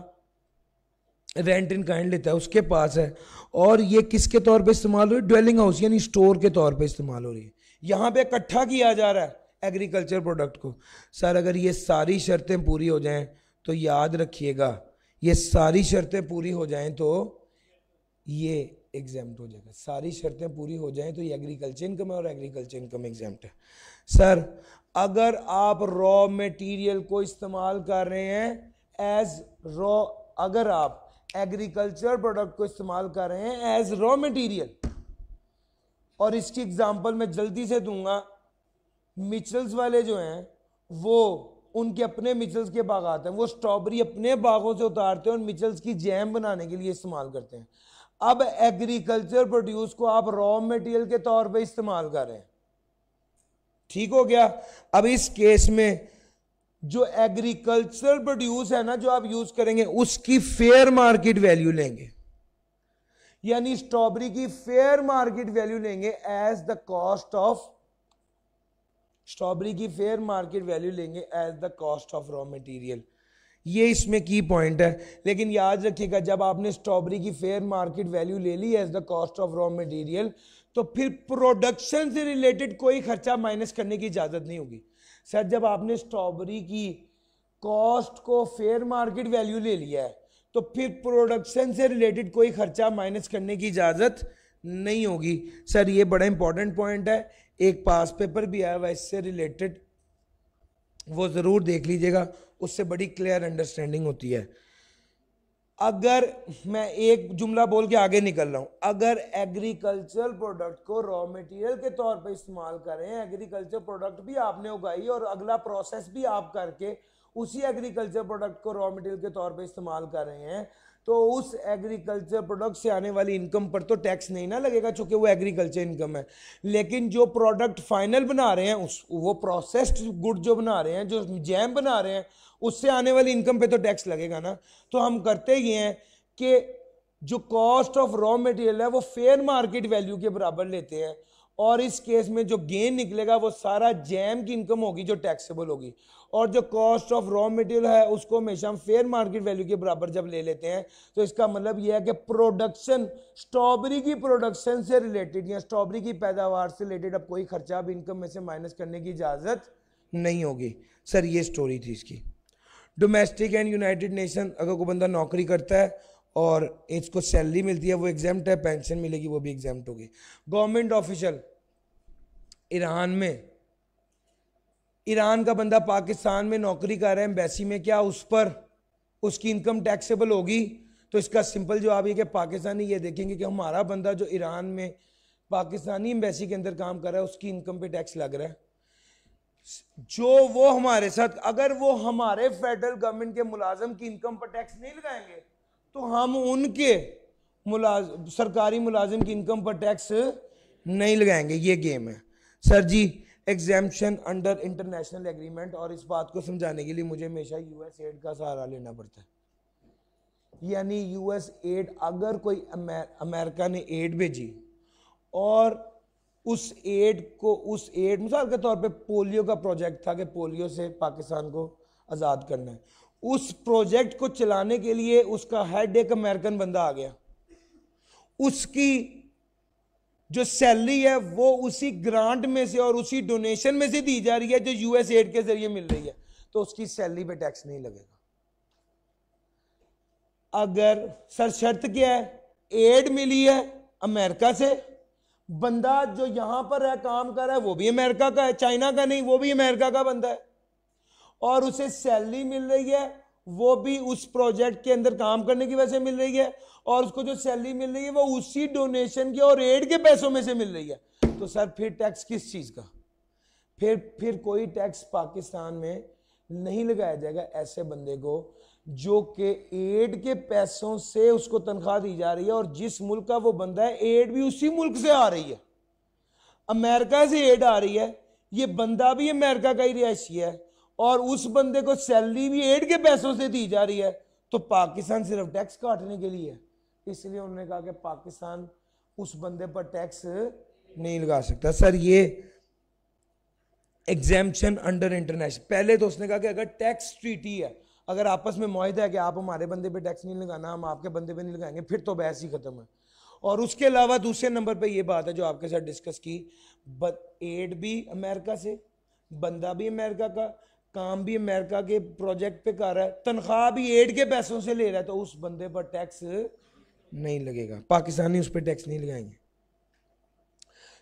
रेंट इन काइंड लेता है उसके पास है। और ये किसके तौर पे इस्तेमाल हो रही है? ड्वेलिंग हाउस यानी स्टोर के तौर पे इस्तेमाल हो रही है। यहाँ पे इकट्ठा किया जा रहा है एग्रीकल्चर प्रोडक्ट को। सर अगर ये सारी शर्तें पूरी हो जाएं तो याद रखिएगा, ये सारी शर्तें पूरी हो जाएं तो ये एग्जेम्प्ट हो जाएगा। सारी शर्तें पूरी हो जाएं तो ये एग्रीकल्चर इनकम है और एग्रीकल्चर इनकम एग्जेम्प्ट है। सर अगर आप रॉ मटेरियल को इस्तेमाल कर रहे हैं एज रॉ, अगर आप एग्रीकल्चर प्रोडक्ट को इस्तेमाल कर रहे हैं एज रॉ मटेरियल, और इसकी एग्जांपल मैं जल्दी से दूंगा, मिचल्स वाले जो हैं वो उनके अपने मिचल्स के बागात हैं, वो स्ट्रॉबेरी अपने बागों से उतारते हैं और मिचल्स की जैम बनाने के लिए इस्तेमाल करते हैं। अब एग्रीकल्चर प्रोड्यूस को आप रॉ मटेरियल के तौर पे इस्तेमाल कर रहे हैं, ठीक हो गया। अब इस केस में जो एग्रीकल्चर प्रोड्यूस है ना जो आप यूज करेंगे उसकी फेयर मार्केट वैल्यू लेंगे, यानी स्ट्रॉबेरी की फेयर मार्केट वैल्यू लेंगे as the cost of, strawberry की फेयर मार्केट वैल्यू लेंगे as the cost of raw material. ये इसमें की पॉइंट है। लेकिन याद रखिएगा, जब आपने स्ट्रॉबेरी की फेयर मार्केट वैल्यू ले ली as the cost of raw material तो फिर प्रोडक्शन से रिलेटेड कोई खर्चा माइनस करने की इजाजत नहीं होगी। सर जब आपने स्ट्रॉबेरी की कॉस्ट को फेयर मार्केट वैल्यू ले लिया है तो फिर प्रोडक्शन से रिलेटेड कोई खर्चा माइनस करने की इजाजत नहीं होगी। सर ये बड़ा इंपॉर्टेंट पॉइंट है, एक पास पेपर भी आया हुआ इससे रिलेटेड, वो जरूर देख लीजिएगा, उससे बड़ी क्लियर अंडरस्टैंडिंग होती है। अगर मैं एक जुमला बोल के आगे निकल रहा हूं, अगर एग्रीकल्चर प्रोडक्ट को रॉ मटेरियल के तौर पे इस्तेमाल करें, एग्रीकल्चर प्रोडक्ट भी आपने उगाई और अगला प्रोसेस भी आप करके उसी एग्रीकल्चर प्रोडक्ट को रॉ मटेरियल के तौर पे इस्तेमाल कर रहे हैं, तो उस एग्रीकल्चर प्रोडक्ट से आने वाली इनकम पर तो टैक्स नहीं ना लगेगा चूंकि वो एग्रीकल्चर इनकम है। लेकिन जो प्रोडक्ट फाइनल बना रहे हैं वो प्रोसेस्ड गुड जो बना रहे हैं, जो जैम बना रहे हैं, उससे आने वाली इनकम पे तो टैक्स लगेगा ना। तो हम करते ये हैं कि जो कॉस्ट ऑफ रॉ मटेरियल है वो फेयर मार्केट वैल्यू के बराबर लेते हैं, और इस केस में जो गेन निकलेगा वो सारा जैम की इनकम होगी जो टैक्सेबल होगी, और जो कॉस्ट ऑफ रॉ मटेरियल है उसको हमेशा हम फेयर मार्केट वैल्यू के बराबर जब ले लेते हैं तो इसका मतलब यह है कि प्रोडक्शन, स्ट्रॉबेरी की प्रोडक्शन से रिलेटेड या स्ट्रॉबेरी की पैदावार से रिलेटेड अब कोई खर्चा अब इनकम में से माइनस करने की इजाजत नहीं होगी। सर ये स्टोरी थी इसकी। डोमेस्टिक एंड यूनाइटेड नेशन, अगर कोई बंदा नौकरी करता है और इसको सैलरी मिलती है वो एग्जेम्प्ट है, पेंशन मिलेगी वो भी एग्जेम्प्ट होगी। गवर्नमेंट ऑफिशियल ईरान में, ईरान का बंदा पाकिस्तान में नौकरी कर रहा है एम्बेसी में, क्या उस पर उसकी इनकम टैक्सेबल होगी? तो इसका सिंपल जवाब ये कि पाकिस्तानी ये देखेंगे कि हमारा बंदा जो ईरान में पाकिस्तानी एम्बेसी के अंदर काम कर रहा है उसकी इनकम पे टैक्स लग रहा है, जो वो हमारे साथ, अगर वो हमारे फेडरल गवर्नमेंट के मुलाजम की इनकम पर टैक्स नहीं लगाएंगे तो हम उनके सरकारी मुलाजिम की इनकम पर टैक्स नहीं लगाएंगे। ये गेम है सर जी। एग्जेम्पशन अंडर इंटरनेशनल एग्रीमेंट, और इस बात को समझाने के लिए मुझे हमेशा यूएस एड का सहारा लेना पड़ता है। यानी यूएस एड, अगर कोई अमेरिका ने एड भेजी और उस एड मिसाल के तौर पे पोलियो का प्रोजेक्ट था कि पोलियो से पाकिस्तान को आज़ाद करना है, उस प्रोजेक्ट को चलाने के लिए उसका हेड एक अमेरिकन बंदा आ गया, उसकी जो सैलरी है वो उसी ग्रांट में से और उसी डोनेशन में से दी जा रही है जो यूएस एड के जरिए मिल रही है, तो उसकी सैलरी पे टैक्स नहीं लगेगा। अगर सर शर्त क्या है, एड मिली है अमेरिका से, बंदा जो यहां पर है काम कर रहा है वो भी अमेरिका का है, चाइना का नहीं, वो भी अमेरिका का बंदा है, और उसे सैलरी मिल रही है वो भी उस प्रोजेक्ट के अंदर काम करने की वजह से मिल रही है, और उसको जो सैलरी मिल रही है वो उसी डोनेशन के और एड के पैसों में से मिल रही है, तो सर फिर टैक्स किस चीज का? फिर कोई टैक्स पाकिस्तान में नहीं लगाया जाएगा ऐसे बंदे को जो कि एड के पैसों से उसको तनख्वाह दी जा रही है, और जिस मुल्क का वो बंदा है एड भी उसी मुल्क से आ रही है, अमेरिका से एड आ रही है, ये बंदा भी अमेरिका का ही रिहायशी है, और उस बंदे को सैलरी भी एड के पैसों से दी जा रही है, तो पाकिस्तान सिर्फ टैक्स काटने के लिए है। इसलिए उन्होंने कहा कि पाकिस्तान उस बंदे पर टैक्स नहीं लगा सकता। सर ये एग्जेम्पशन अंडर इंटरनेशनल, पहले तो उसने कहा कि अगर टैक्स ट्रीटी है, अगर आपस में मुआहिदा है कि आप हमारे बंदे पे टैक्स नहीं लगाना, हम आपके बंदे पे नहीं लगाएंगे, फिर तो बहस ही खत्म है। और उसके अलावा दूसरे नंबर पे ये बात है जो आपके साथ डिस्कस की, एड भी अमेरिका से, बंदा भी अमेरिका का, काम भी अमेरिका के प्रोजेक्ट पे कर रहा है, तनख्वाह भी एड के पैसों से ले रहा है, तो उस बंदे पर टैक्स नहीं लगेगा, पाकिस्तानी उस पर टैक्स नहीं लगाएंगे।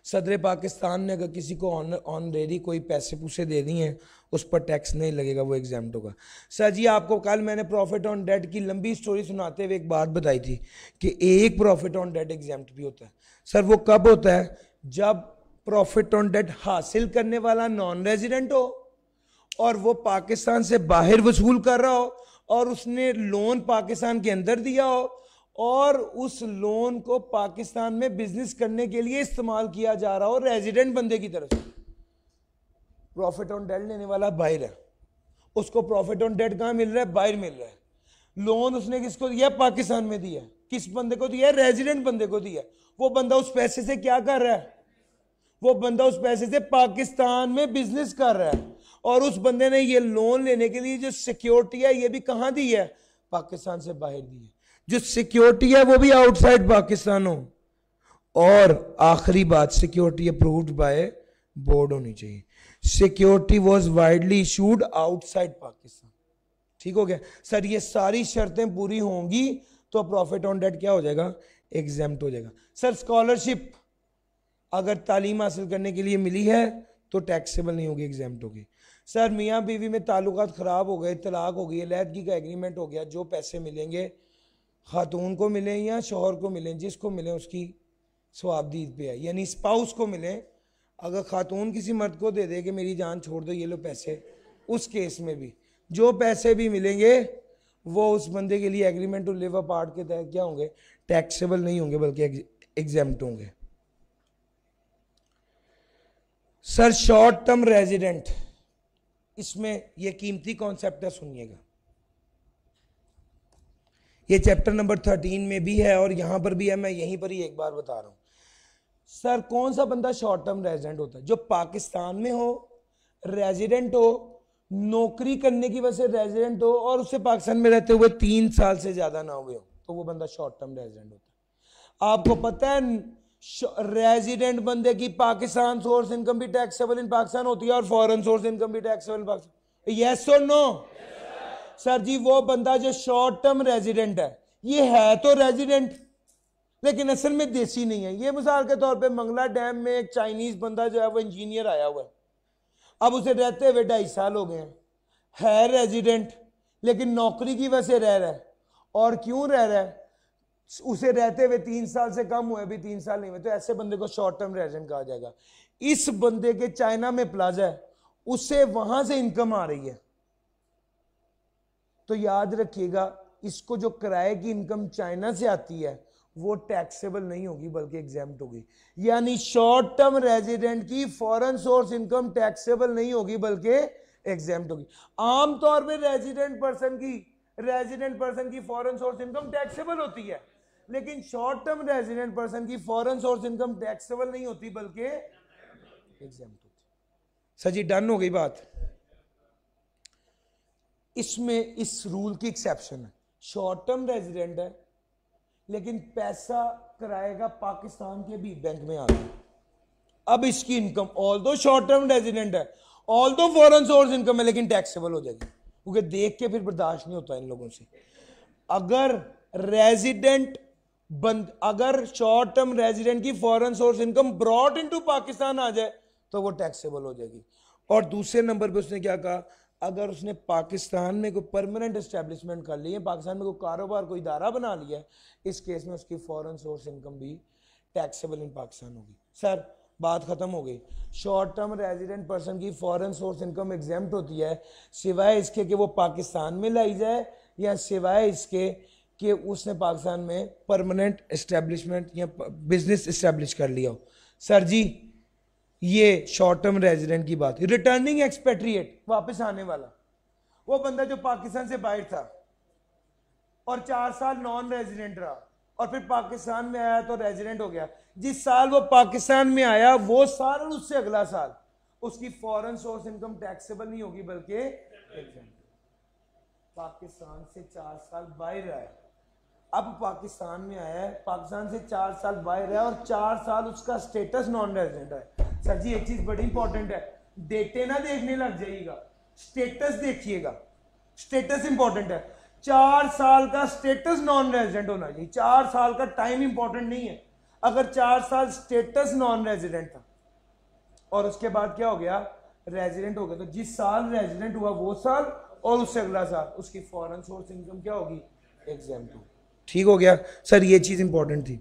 सदर पाकिस्तान ने अगर किसी को ऑनरेरी कोई पैसे पूसे दे दिए हैं उस पर टैक्स नहीं लगेगा, वो एग्जाम्प्ट होगा। सर जी आपको कल मैंने प्रॉफिट ऑन डेट की लंबी स्टोरी सुनाते हुए एक बात बताई थी कि एक प्रॉफिट ऑन डेट एग्जाम्प्ट भी होता है। सर वो कब होता है? जब प्रॉफिट ऑन डेट हासिल करने वाला नॉन रेजिडेंट हो और वो पाकिस्तान से बाहर वसूल कर रहा हो और उसने लोन पाकिस्तान के अंदर दिया हो और उस लोन को पाकिस्तान में बिजनेस करने के लिए इस्तेमाल किया जा रहा हो रेजिडेंट बंदे की तरफ से। प्रॉफिट ऑन डेट लेने वाला बाहर है, उसको प्रॉफिट ऑन डेट कहां मिल रहा है? बाहर मिल रहा है। लोन उसने किसको दिया? पाकिस्तान में दिया। किस बंदे को दिया? रेजिडेंट बंदे को दिया। वो बंदा उस पैसे से क्या कर रहा है? वो बंदा उस पैसे से पाकिस्तान में बिजनेस कर रहा है, और उस बंदे ने ये लोन लेने के लिए जो सिक्योरिटी है ये भी कहां दी है? पाकिस्तान से बाहर दी है। जो सिक्योरिटी है वो भी आउटसाइड पाकिस्तान हो, और आखिरी बात, सिक्योरिटी अप्रूव्ड बाय बोर्ड होनी चाहिए। Security was widely issued outside Pakistan. ठीक हो गया सर? ये सारी शर्तें पूरी होंगी तो प्रॉफिट ऑन डेट क्या हो जाएगा? एग्जेम्प्ट हो जाएगा। सर स्कॉलरशिप अगर तालीम हासिल करने के लिए मिली है तो टैक्सेबल नहीं होगी, एग्जेम्प्ट होगी। सर मियाँ बीवी में ताल्लुकात खराब हो गए, तलाक हो गई, अलहदगी का एग्रीमेंट हो गया, जो पैसे मिलेंगे खातून को मिले या शोहर को मिले, जिसको मिले उसकी सवाबदीद पे है, यानी स्पाउस को मिले। अगर खातून किसी मर्द को दे दे कि मेरी जान छोड़ दो, ये लो पैसे, उस केस में भी जो पैसे भी मिलेंगे वो उस बंदे के लिए एग्रीमेंट टू लिव अपार्ट के तहत क्या होंगे? टैक्सेबल नहीं होंगे बल्कि एग्जेम्प्ट होंगे। सर शॉर्ट टर्म रेजिडेंट, इसमें यह कीमती कॉन्सेप्ट है, सुनिएगा। ये चैप्टर नंबर 13 में भी है और यहां पर भी है, मैं यहीं पर ही एक बार बता रहा हूं। सर कौन सा बंदा शॉर्ट टर्म रेजिडेंट होता है? जो पाकिस्तान में हो, रेजिडेंट हो, नौकरी करने की वजह से रेजिडेंट हो और उससे पाकिस्तान में रहते हुए 3 साल से ज्यादा ना हुए हो, तो वो बंदा शॉर्ट टर्म रेजिडेंट होता है। आपको पता है रेजिडेंट बंदे की पाकिस्तान सोर्स इनकम भी टैक्सेबल इन पाकिस्तान होती है और फॉरेन सोर्स इनकम भी टैक्सेबल इन पाकिस्तान। यस और नो? सर जी वो बंदा जो शॉर्ट टर्म रेजिडेंट है, ये है तो रेजिडेंट लेकिन असल में देसी नहीं है। ये मिसाल के तौर पे मंगला डैम में एक चाइनीज बंदा जो है वो इंजीनियर आया हुआ है, अब उसे रहते हुए 2.5 साल हो गए हैं, है रेजिडेंट लेकिन नौकरी की वजह से रह रहा है, और क्यों रह रहा है, उसे रहते हुए 3 साल से कम हुए, भी 3 साल नहीं हुए, तो ऐसे बंदे को शॉर्ट टर्म रेजिडेंट कहा जाएगा। इस बंदे के चाइना में प्लाजा है, उससे वहां से इनकम आ रही है, तो याद रखिएगा इसको जो किराए की इनकम चाइना से आती है वो टैक्सेबल नहीं होगी बल्कि एग्जेम्प्ट होगी। यानी शॉर्ट टर्म रेजिडेंट की फॉरेन सोर्स इनकम टैक्सेबल नहीं होगी बल्कि एग्जेम्प्ट होगी। आमतौर पे रेजिडेंट पर्सन की फॉरेन सोर्स इनकम टैक्सेबल होती है, लेकिन शॉर्ट टर्म रेजिडेंट पर्सन की फॉरेन सोर्स इनकम टैक्सेबल नहीं होती बल्कि एग्जेम्प्ट होती। सर जी डन हो गई बात। इसमें इस रूल की एक्सेप्शन है, शॉर्ट टर्म रेजिडेंट है लेकिन पैसा कराएगा पाकिस्तान के भी बैंक में आ रहा है। अब इसकी इनकम ऑल दो शॉर्ट टर्म रेजिडेंट है, ऑल दो फॉरेन सोर्स इनकम है, लेकिन टैक्सेबल हो जाएगी, क्योंकि देख के फिर बर्दाश्त नहीं होता इन लोगों से। अगर शॉर्ट टर्म रेजिडेंट की foreign source income brought into Pakistan आ जाए तो वो टैक्सेबल हो जाएगी। और दूसरे नंबर पे उसने क्या कहा, अगर उसने पाकिस्तान में कोई परमानेंट एस्टेब्लिशमेंट कर ली है, पाकिस्तान में कोई कारोबार कोई इदारा बना लिया है, इस केस में उसकी फॉरेन सोर्स इनकम भी टैक्सेबल इन पाकिस्तान होगी। सर बात खत्म हो गई। शॉर्ट टर्म रेजिडेंट पर्सन की फॉरेन सोर्स इनकम एग्जेम्प्ट होती है सिवाय इसके कि वो पाकिस्तान में लाई जाए या सिवाय इसके कि उसने पाकिस्तान में परमानेंट एस्टेब्लिशमेंट या बिजनेस एस्टेब्लिश कर लिया हो। सर जी ये शॉर्ट टर्म रेजिडेंट की बात। रिटर्निंग एक्सपेट्रिएट, वापस आने वाला, वो बंदा जो पाकिस्तान से बाहर था और 4 साल नॉन रेजिडेंट रहा और फिर पाकिस्तान में आया तो रेजिडेंट हो गया। जिस साल वो पाकिस्तान में आया वो साल और उससे अगला साल उसकी फॉरेन सोर्स इनकम टैक्सेबल नहीं होगी बल्कि एग्जेम्प्ट। पाकिस्तान से 4 साल बाहर आया, अब पाकिस्तान में आया है, पाकिस्तान से 4 साल बाहर है और 4 साल उसका स्टेटस नॉन रेजिडेंट है। सर जी एक चीज बड़ी इंपॉर्टेंट है, डेटे ना देखने लग जाइएगा, स्टेटस देखिएगा, स्टेटस इंपॉर्टेंट है। 4 साल का स्टेटस नॉन रेजिडेंट होना चाहिए, 4 साल का टाइम इंपॉर्टेंट नहीं है। अगर 4 साल स्टेटस नॉन रेजिडेंट था और उसके बाद क्या हो गया, रेजिडेंट हो गया, तो जिस साल रेजिडेंट हुआ वो साल और उससे अगला साल उसकी फॉरेन सोर्स इनकम क्या होगी, एग्जेम्प्ट होगी। ठीक हो गया सर, ये चीज इंपॉर्टेंट थी।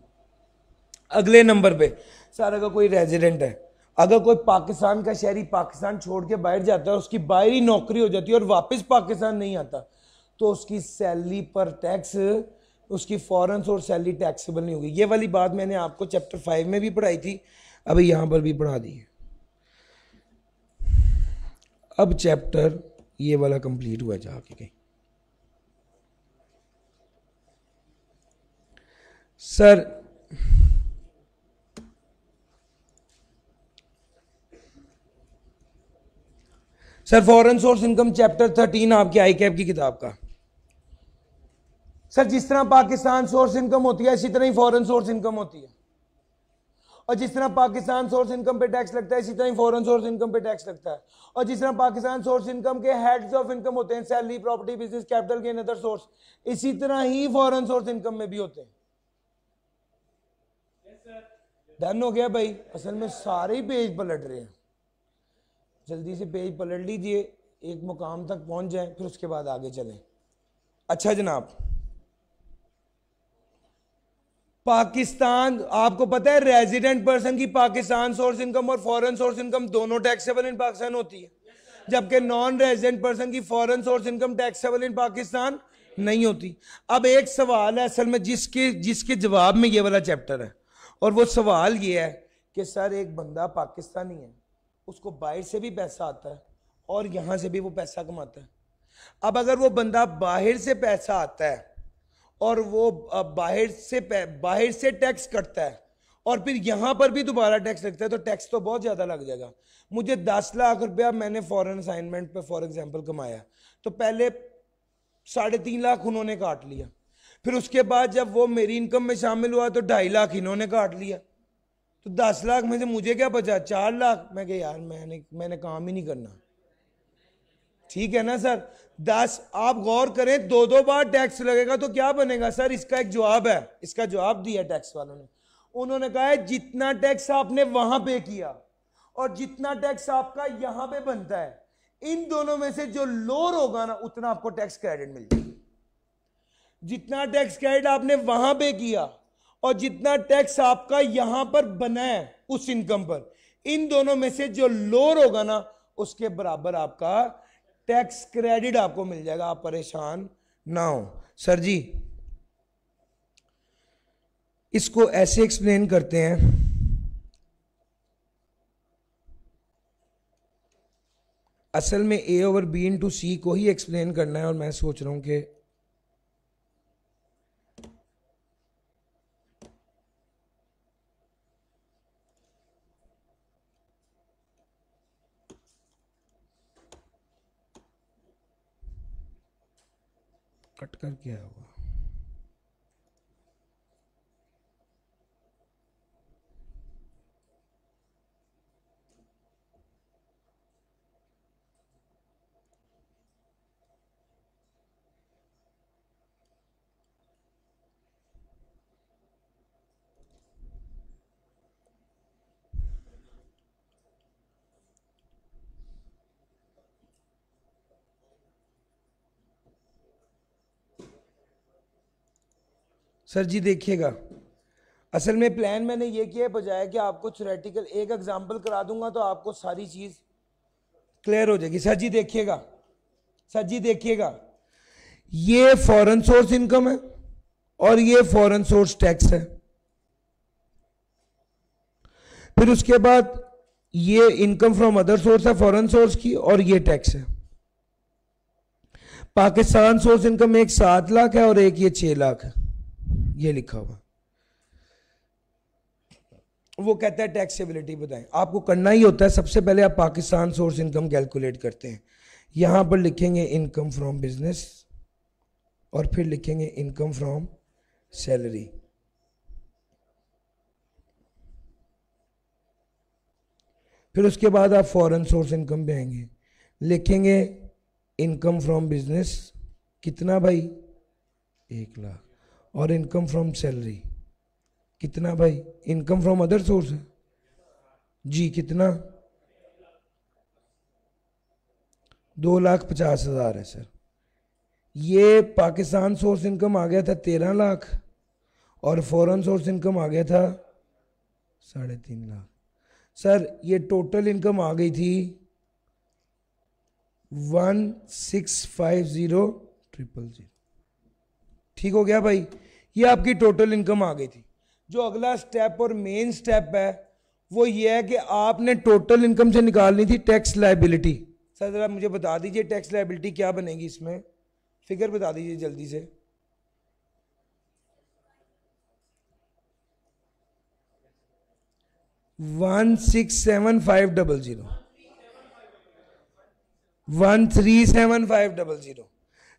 अगले नंबर पे सर अगर कोई रेजिडेंट है, अगर कोई पाकिस्तान का शहरी पाकिस्तान छोड़ के बाहर जाता है, उसकी बाहरी नौकरी हो जाती है और वापस पाकिस्तान नहीं आता, तो उसकी सैलरी पर टैक्स, उसकी फॉरेन सोर्स सैलरी टैक्सेबल नहीं होगी। ये वाली बात मैंने आपको चैप्टर 5 में भी पढ़ाई थी, अभी यहां पर भी पढ़ा दी है। अब चैप्टर ये वाला कंप्लीट हुआ जाके कहीं। Sir foreign source income chapter 13 आपके आई कैप की किताब का। सर जिस तरह पाकिस्तान सोर्स इनकम होती है इसी तरह ही फॉरेन सोर्स इनकम होती है, और जिस तरह पाकिस्तान सोर्स इनकम पे टैक्स लगता है इसी तरह ही फॉरेन सोर्स इनकम पे टैक्स लगता है। और जिस तरह पाकिस्तान सोर्स इनकम के हेड्स ऑफ इनकम होते हैं, salary, property, business, capital gain, other source, इसी तरह ही फॉरेन सोर्स इनकम में भी होते हैं। डन हो गया भाई? असल में सारे ही पेज पलट रहे हैं, जल्दी से पेज पलट लीजिए, एक मुकाम तक पहुंच जाए, फिर उसके बाद आगे चलें। अच्छा जनाब, पाकिस्तान, आपको पता है रेजिडेंट पर्सन की पाकिस्तान सोर्स इनकम और फॉरेन सोर्स इनकम दोनों टैक्सेबल इन पाकिस्तान होती है, जबकि नॉन रेजिडेंट पर्सन की foreign source income taxable in Pakistan नहीं होती। अब एक सवाल है असल में जिसके जवाब में ये वाला चैप्टर है, और वो सवाल ये है कि सर एक बंदा पाकिस्तानी है, उसको बाहर से भी पैसा आता है और यहां से भी वो पैसा कमाता है। अब अगर वो बंदा बाहर से पैसा आता है और वो बाहर से टैक्स कटता है और फिर यहां पर भी दोबारा टैक्स लगता है, तो टैक्स तो बहुत ज्यादा लग जाएगा। मुझे 10 लाख रुपया मैंने फॉरेन असाइनमेंट पे फॉर एग्जांपल कमाया, तो पहले 3.5 लाख उन्होंने काट लिया, फिर उसके बाद जब वो मेरी इनकम में शामिल हुआ तो 2.5 लाख इन्होंने काट लिया, तो 10 लाख में से मुझे क्या बचा, 4 लाख। मैं कहा यार मैंने काम ही नहीं करना। ठीक है ना सर? 10, आप गौर करें, 2 बार टैक्स लगेगा तो क्या बनेगा सर? इसका एक जवाब है, इसका जवाब दिया टैक्स वालों ने। उन्होंने कहा है जितना टैक्स आपने वहां पे किया और जितना टैक्स आपका यहां पे बनता है, इन दोनों में से जो लोअर होगा ना उतना आपको टैक्स क्रेडिट मिल जाएगा। जितना टैक्स क्रेडिट आपने वहां पे किया और जितना टैक्स आपका यहां पर बना है उस इनकम पर, इन दोनों में से जो लोअर होगा ना उसके बराबर आपका टैक्स क्रेडिट आपको मिल जाएगा। आप परेशान ना हो। सर जी इसको ऐसे एक्सप्लेन करते हैं, असल में ए ओवर बी इंटू सी को ही एक्सप्लेन करना है और मैं सोच रहा हूं कि कट कर क्या होगा। सर जी देखिएगा, असल में प्लान मैंने ये किया बजाय कि आपको थ्योरेटिकल एक एग्जांपल करा दूंगा तो आपको सारी चीज क्लियर हो जाएगी। सर जी देखिएगा, सर जी देखिएगा, ये फॉरेन सोर्स इनकम है और ये फॉरेन सोर्स टैक्स है। फिर उसके बाद ये इनकम फ्रॉम अदर सोर्स है फॉरेन सोर्स की और ये टैक्स है। पाकिस्तान सोर्स इनकम एक 7 लाख है और एक ये 6 लाख है, ये लिखा हुआ। वो कहता है टैक्सेबिलिटी बताएं, आपको करना ही होता है सबसे पहले आप पाकिस्तान सोर्स इनकम कैलकुलेट करते हैं। यहां पर लिखेंगे इनकम फ्रॉम बिजनेस और फिर लिखेंगे इनकम फ्रॉम सैलरी। फिर उसके बाद आप फॉरेन सोर्स इनकम पे आएंगे, लिखेंगे इनकम फ्रॉम बिजनेस कितना भाई 1 लाख, और इनकम फ्रॉम सैलरी कितना भाई, इनकम फ्रॉम अदर सोर्स है जी कितना 2,50,000 है सर। ये पाकिस्तान सोर्स इनकम आ गया था 13 लाख और फॉरेन सोर्स इनकम आ गया था 3.5 लाख। सर ये टोटल इनकम आ गई थी 1,650,000। ठीक हो गया भाई, ये आपकी टोटल इनकम आ गई थी। जो अगला स्टेप और मेन स्टेप है वो ये है कि आपने टोटल इनकम से निकालनी थी टैक्स लायबिलिटी। सर जरा मुझे बता दीजिए टैक्स लायबिलिटी क्या बनेगी, इसमें फिगर बता दीजिए जल्दी से। $1,375,000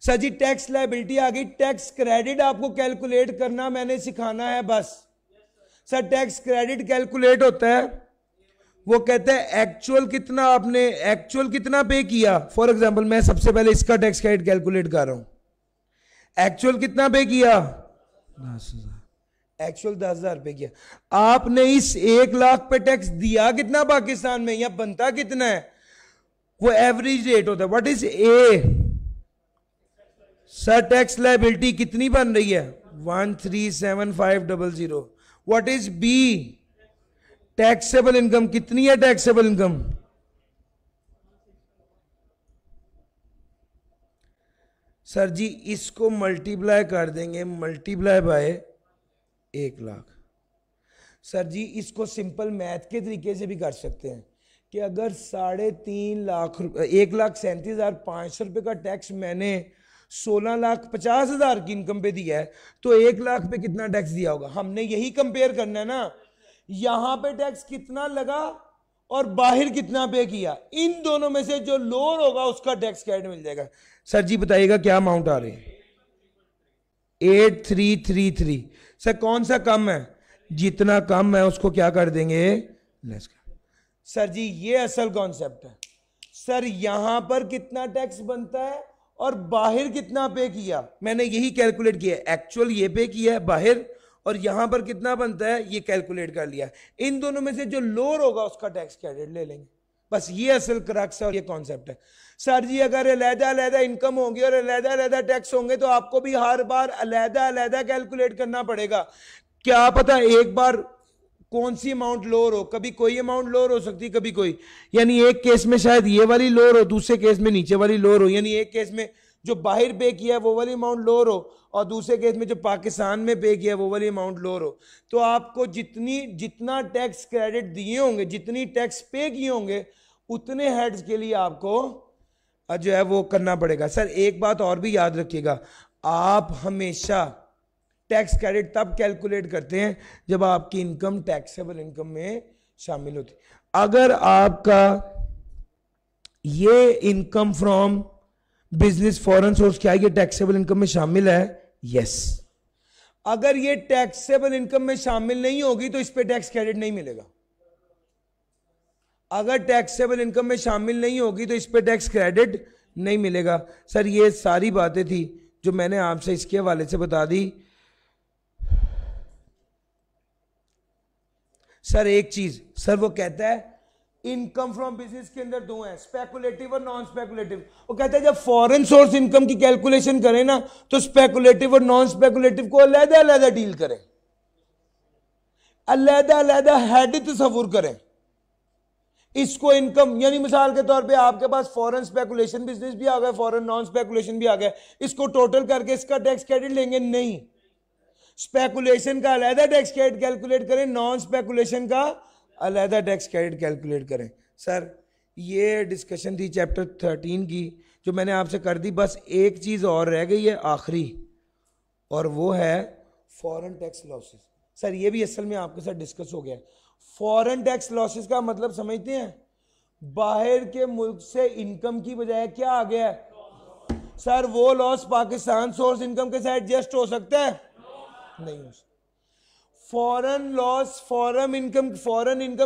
सर जी टैक्स लायबिलिटी आ गई। टैक्स क्रेडिट आपको कैलकुलेट करना मैंने सिखाना है बस। सर टैक्स क्रेडिट कैलकुलेट होता है, वो कहते हैं एक्चुअल कितना आपने एक्चुअल कितना पे किया। फॉर एग्जांपल मैं सबसे पहले इसका टैक्स क्रेडिट कैलकुलेट कर रहा हूं। एक्चुअल कितना पे किया 10,000, एक्चुअल 10,000 पे किया। आपने इस 1 लाख पे टैक्स दिया कितना पाकिस्तान में या बनता कितना है, वो एवरेज रेट होता है। What is A sir tax liability कितनी बन रही है 1,375,000। What is B taxable income कितनी है, टैक्सेबल इनकम सर जी इसको मल्टीप्लाई कर देंगे, मल्टीप्लाई बाय 1 लाख। सर जी इसको सिंपल मैथ के तरीके से भी कर सकते हैं कि अगर 3.5 लाख रुपए 1,37,500 रुपए का टैक्स मैंने 16,50,000 की इनकम पे दिया है तो 1 लाख पे कितना टैक्स दिया होगा। हमने यही कंपेयर करना है ना, यहां पे टैक्स कितना लगा और बाहर कितना पे किया, इन दोनों में से जो लोअर होगा उसका टैक्स क्रेडिट मिल जाएगा। सर जी बताइएगा क्या अमाउंट आ रही है 8333। सर कौन सा कम है, जितना कम है उसको क्या कर देंगे लेस कर। सर जी ये असल कॉन्सेप्ट है। सर यहां पर कितना टैक्स बनता है और बाहर कितना पे किया, मैंने यही कैलकुलेट किया। एक्चुअल ये पे किया है बाहर और यहां पर कितना बनता है ये कैलकुलेट कर लिया। इन दोनों में से जो लोअर होगा उसका टैक्स क्रेडिट ले लेंगे। बस ये असल क्रक्स है और ये कॉन्सेप्ट है। सर जी अगर अलहदा अलहदा इनकम होगी और अलहदा अलहदा टैक्स होंगे तो आपको भी हर बार अलहदा अलहदा कैलकुलेट करना पड़ेगा। क्या पता एक बार कौन सी अमाउंट लोअर हो, कभी कोई अमाउंट लोअर हो सकती, कभी कोई, यानी एक केस में शायद ये वाली लोअर हो, दूसरे केस में नीचे वाली लोअर हो, यानी एक केस में जो बाहर पे किया है वो वाली अमाउंट लोअर हो और दूसरे केस में जो पाकिस्तान में पे किया है वो वाली अमाउंट लोअर हो। तो आपको जितना टैक्स क्रेडिट दिए होंगे, जितनी टैक्स पे किए होंगे, उतने हेड्स के लिए आपको जो है वो करना पड़ेगा। सर एक बात और भी याद रखिएगा, आप हमेशा टैक्स क्रेडिट तब कैलकुलेट करते हैं जब आपकी इनकम टैक्सेबल इनकम में शामिल होती। अगर आपका ये income from business foreign source क्या है, ये टैक्सेबल इनकम में शामिल है, यस। अगर ये टैक्सेबल इनकम में शामिल नहीं होगी तो इस पे टैक्स क्रेडिट नहीं मिलेगा। अगर टैक्सेबल इनकम में शामिल नहीं होगी तो इस पे टैक्स क्रेडिट नहीं मिलेगा। सर ये सारी बातें थी जो मैंने आपसे इसके हवाले से बता दी। सर एक चीज, सर वो कहता है इनकम फ्रॉम बिजनेस के अंदर दो हैं, स्पेकुलेटिव और नॉन स्पेकुलेटिव। वो कहता है जब फॉरेन सोर्स इनकम की कैलकुलेशन करें ना तो स्पेकुलेटिव और नॉन स्पेकुलेटिव को अलहदा अलहदा डील करें, अलहदा अलहदा हेड तस्वुर करें। इसको इनकम, यानी मिसाल के तौर पे आपके पास फॉरेन स्पेकुलेशन बिजनेस भी आ गया, फॉरेन नॉन स्पेकुलेशन भी आ गया, इसको टोटल करके इसका टैक्स क्रेडिट लेंगे नहीं। स्पेकुलेशन का अलहदा टैक्स क्रेडिट कैलकुलेट करें, नॉन स्पेकुलेशन का अलहदा टैक्स क्रेडिट कैलकुलेट करें। सर ये डिस्कशन थी चैप्टर 13 की जो मैंने आपसे कर दी। बस एक चीज और रह गई है आखिरी, और वो है फॉरेन टैक्स लॉसेस। सर ये भी असल में आपके साथ डिस्कस हो गया। फॉरेन टैक्स लॉसेस का मतलब समझते हैं, बाहर के मुल्क से इनकम की बजाय क्या आ गया है? सर वो लॉस पाकिस्तान सोर्स इनकम के साथ एडजस्ट हो सकता है? नहीं हो सकता। फॉरेन लॉस फॉरेन इनकम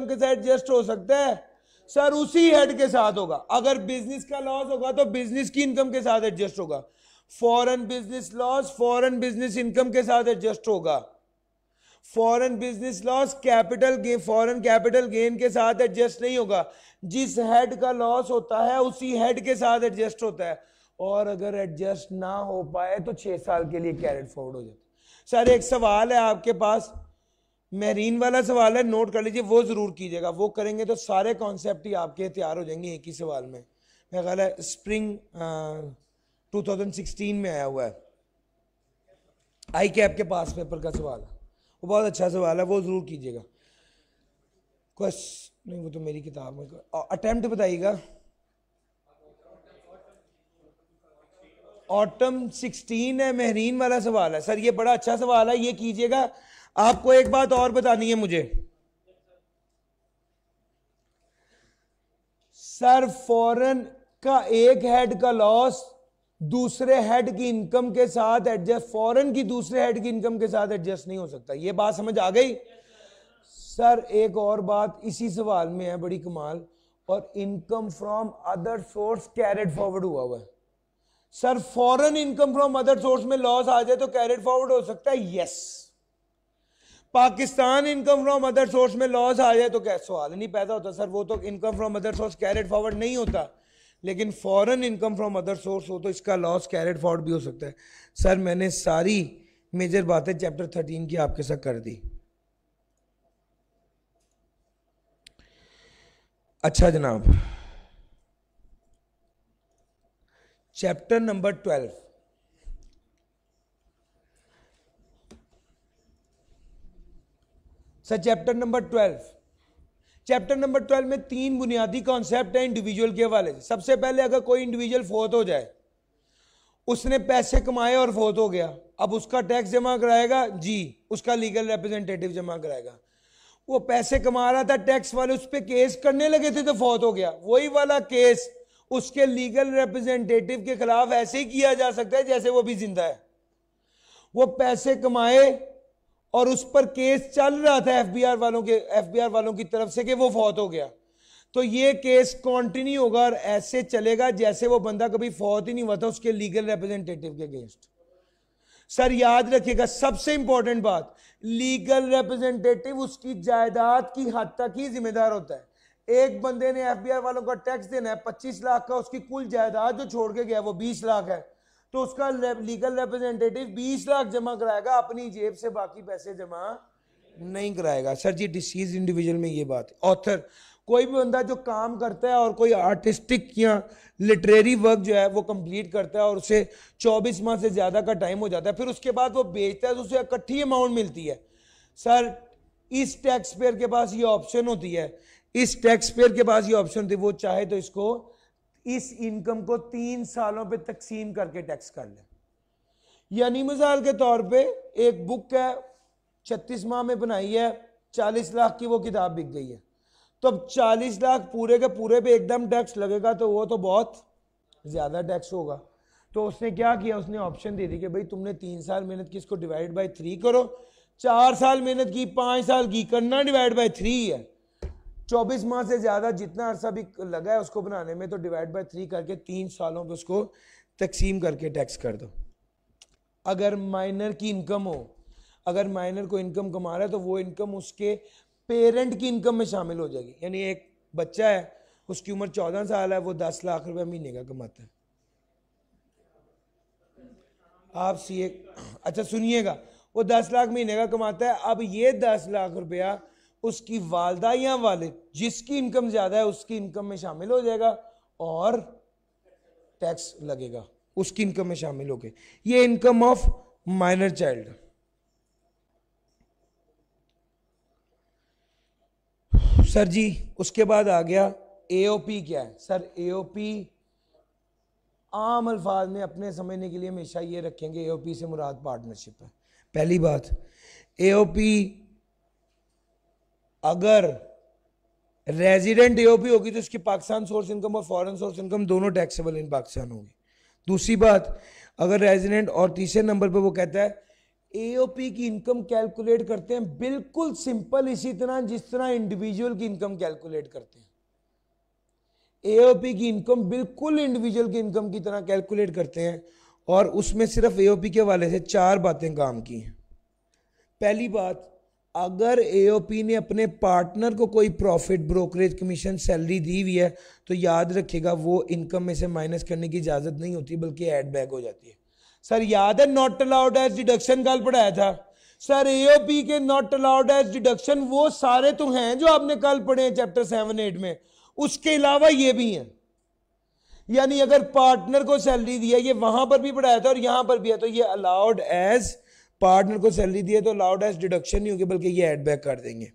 के साथ एडजस्ट हो सकता है? सर उसी हेड के साथ होगा। अगर बिजनेस का लॉस होगा तो बिजनेस की इनकम के साथ एडजस्ट होगा। Foreign business loss foreign business income के साथ एडजस्ट होगा। Foreign business loss capital gain foreign capital gain के साथ एडजस्ट नहीं होगा। जिस हेड का लॉस होता है उसी हेड के साथ एडजस्ट होता है, और अगर एडजस्ट ना हो पाए तो 6 साल के लिए कैरेट फॉरवर्ड हो जाता है। सर एक सवाल है आपके पास, मेरीन वाला सवाल है, नोट कर लीजिए, वो जरूर कीजिएगा। वो करेंगे तो सारे कॉन्सेप्ट ही आपके तैयार हो जाएंगे एक ही सवाल में। मेरा ख्याल है स्प्रिंग 2016 में आया हुआ है, आई कैप के पास पेपर का सवाल है, वो बहुत अच्छा सवाल है, वो जरूर कीजिएगा। नहीं वो तो मेरी किताब में, अटेम्प्ट बताइएगा। ऑटम 16 है, मेहरीन वाला सवाल है। सर ये बड़ा अच्छा सवाल है, ये कीजिएगा। आपको एक बात और बतानी है मुझे, सर फॉरेन का एक हेड का लॉस दूसरे हेड की इनकम के साथ एडजस्ट, फॉरेन की दूसरे हेड की इनकम के साथ एडजस्ट नहीं हो सकता। ये बात समझ आ गई? सर एक और बात इसी सवाल में है बड़ी कमाल, और income from other source carried forward हुआ है। Sir foreign income from other source में लॉस आ जाए तो कैरेड फॉरवर्ड हो सकता है? Yes. Pakistan income from other source में लॉस आ जाए तो क्या सवाल नहीं पैदा होता? सर वो तो income from other source carried forward नहीं होता, लेकिन foreign income from other source हो तो इसका लॉस कैरेड फॉरवर्ड भी हो सकता है। सर मैंने सारी मेजर बातें चैप्टर 13 की आपके साथ कर दी। अच्छा जनाब, chapter number 12, sir chapter number 12 में 3 बुनियादी कॉन्सेप्ट हैं इंडिविजुअल के हवाले से। सबसे पहले अगर कोई इंडिविजुअल फोत हो जाए, उसने पैसे कमाए और फोत हो गया, अब उसका टैक्स जमा कराएगा जी, उसका लीगल रिप्रेजेंटेटिव जमा कराएगा। वो पैसे कमा रहा था, टैक्स वाले उस पर केस करने लगे थे तो फौत हो गया, वही वाला केस उसके लीगल रिप्रेजेंटेटिव के खिलाफ ऐसे ही किया जा सकता है जैसे वो भी जिंदा है। वो पैसे कमाए और उस पर केस चल रहा था एफबीआर वालों की तरफ से कि वो फौत हो गया, तो ये केस कंटिन्यू होगा और ऐसे चलेगा जैसे वो बंदा कभी फौत ही नहीं हुआ था उसके लीगल रिप्रेजेंटेटिव के अगेंस्ट। सर याद रखिएगा सबसे इंपॉर्टेंट बात, लीगल रिप्रेजेंटेटिव उसकी जायदाद की हद तक ही जिम्मेदार होता है। एक बंदे ने एफबीआई वालों का टैक्स देना है 25 लाख का, उसकी कुल जायदाद जो छोड़ के गया वो 20 लाख है, तो उसका लीगल रिप्रेजेंटेटिव 20 लाख जमा कराएगा अपनी जेब से, बाकी पैसे जमा नहीं कराएगा। सर जी डिसीज इंडिविजुअल में ये बात है। ऑथर कोई भी बंदा जो काम करता है और कोई आर्टिस्टिक या लिटरेरी वर्क जो है वो कंप्लीट करता है और उसे 24 माह से ज्यादा का टाइम हो जाता है, फिर उसके बाद वो बेचता है तो उसे इकट्ठी अमाउंट मिलती है। सर इस टैक्स पेयर के पास ये ऑप्शन होती है, इस टैक्स पेयर के पास ये ऑप्शन थी, वो चाहे तो इसको इस इनकम को 3 सालों पे तकसीम करके टैक्स कर ले। यानी मिसाल के तौर पे एक बुक है 36 माह में बनाई है, 40 लाख की वो किताब बिक गई है, तो अब 40 लाख पूरे के पूरे पे एकदम टैक्स लगेगा तो वो तो बहुत ज्यादा टैक्स होगा। तो उसने क्या किया, उसने ऑप्शन दे दी कि भाई तुमने 3 साल मेहनत की, इसको डिवाइड बाय 3 करो, 4 साल मेहनत की, 5 साल की, करना डिवाइड बाय 3 है, 24 माह से ज्यादा जितना अरसा भी लगा है उसको बनाने में, तो डिवाइड बाय 3 करके 3 सालों पे उसको तकसीम करके टैक्स कर दो। अगर माइनर की इनकम हो, अगर माइनर को इनकम कमा रहा है तो वो इनकम उसके पेरेंट की इनकम में शामिल हो जाएगी। यानी एक बच्चा है, उसकी उम्र 14 साल है, वो 10 लाख रुपए महीने का कमाता है। आप सीए, अच्छा सुनिएगा, वो 10 लाख महीने का कमाता है। अब ये 10 लाख रुपया उसकी वालदा या वालिद जिसकी इनकम ज्यादा है उसकी इनकम में शामिल हो जाएगा और टैक्स लगेगा उसकी इनकम में शामिल होके। ये income of minor child. Sir ji उसके बाद आ गया एओपी। क्या है सर एओपी? आम अल्फाज में अपने समझने के लिए हमेशा ये रखेंगे, एओपी से मुराद पार्टनरशिप है। पहली बात, एओपी अगर रेजिडेंट एओपी होगी तो उसकी पाकिस्तान सोर्स इनकम और फॉरेन सोर्स इनकम दोनों टैक्सेबल इन पाकिस्तान होगी। दूसरी बात, अगर रेजिडेंट, और तीसरे नंबर पे वो कहता है एओपी की इनकम कैलकुलेट करते हैं बिल्कुल सिंपल इसी तरह जिस तरह इंडिविजुअल की इनकम कैलकुलेट करते हैं। एओपी की इनकम बिल्कुल इंडिविजुअल की इनकम की तरह कैलकुलेट करते हैं और उसमें सिर्फ एओपी के हवाले से 4 बातें काम की हैं। पहली बात, अगर एओपी ने अपने पार्टनर को कोई प्रॉफिट, ब्रोकरेज, कमीशन, सैलरी दी हुई है तो याद रखिएगा वो इनकम में से माइनस करने की इजाजत नहीं होती बल्कि ऐड बैक हो जाती है। सर याद है नॉट अलाउड एज डिडक्शन कल पढ़ाया था सर? एओपी के नॉट अलाउड एज डिडक्शन वो सारे तो हैं जो आपने कल पढ़े हैं चैप्टर 7-8 में, उसके अलावा ये भी हैं। यानी अगर पार्टनर को सैलरी दी है, ये वहां पर भी पढ़ाया था और यहां पर भी है, तो ये अलाउड एज, पार्टनर को सैलरी दी है तो अलाउड एज डिडक्शन नहीं होगी बल्कि ये ऐड बैक कर देंगे।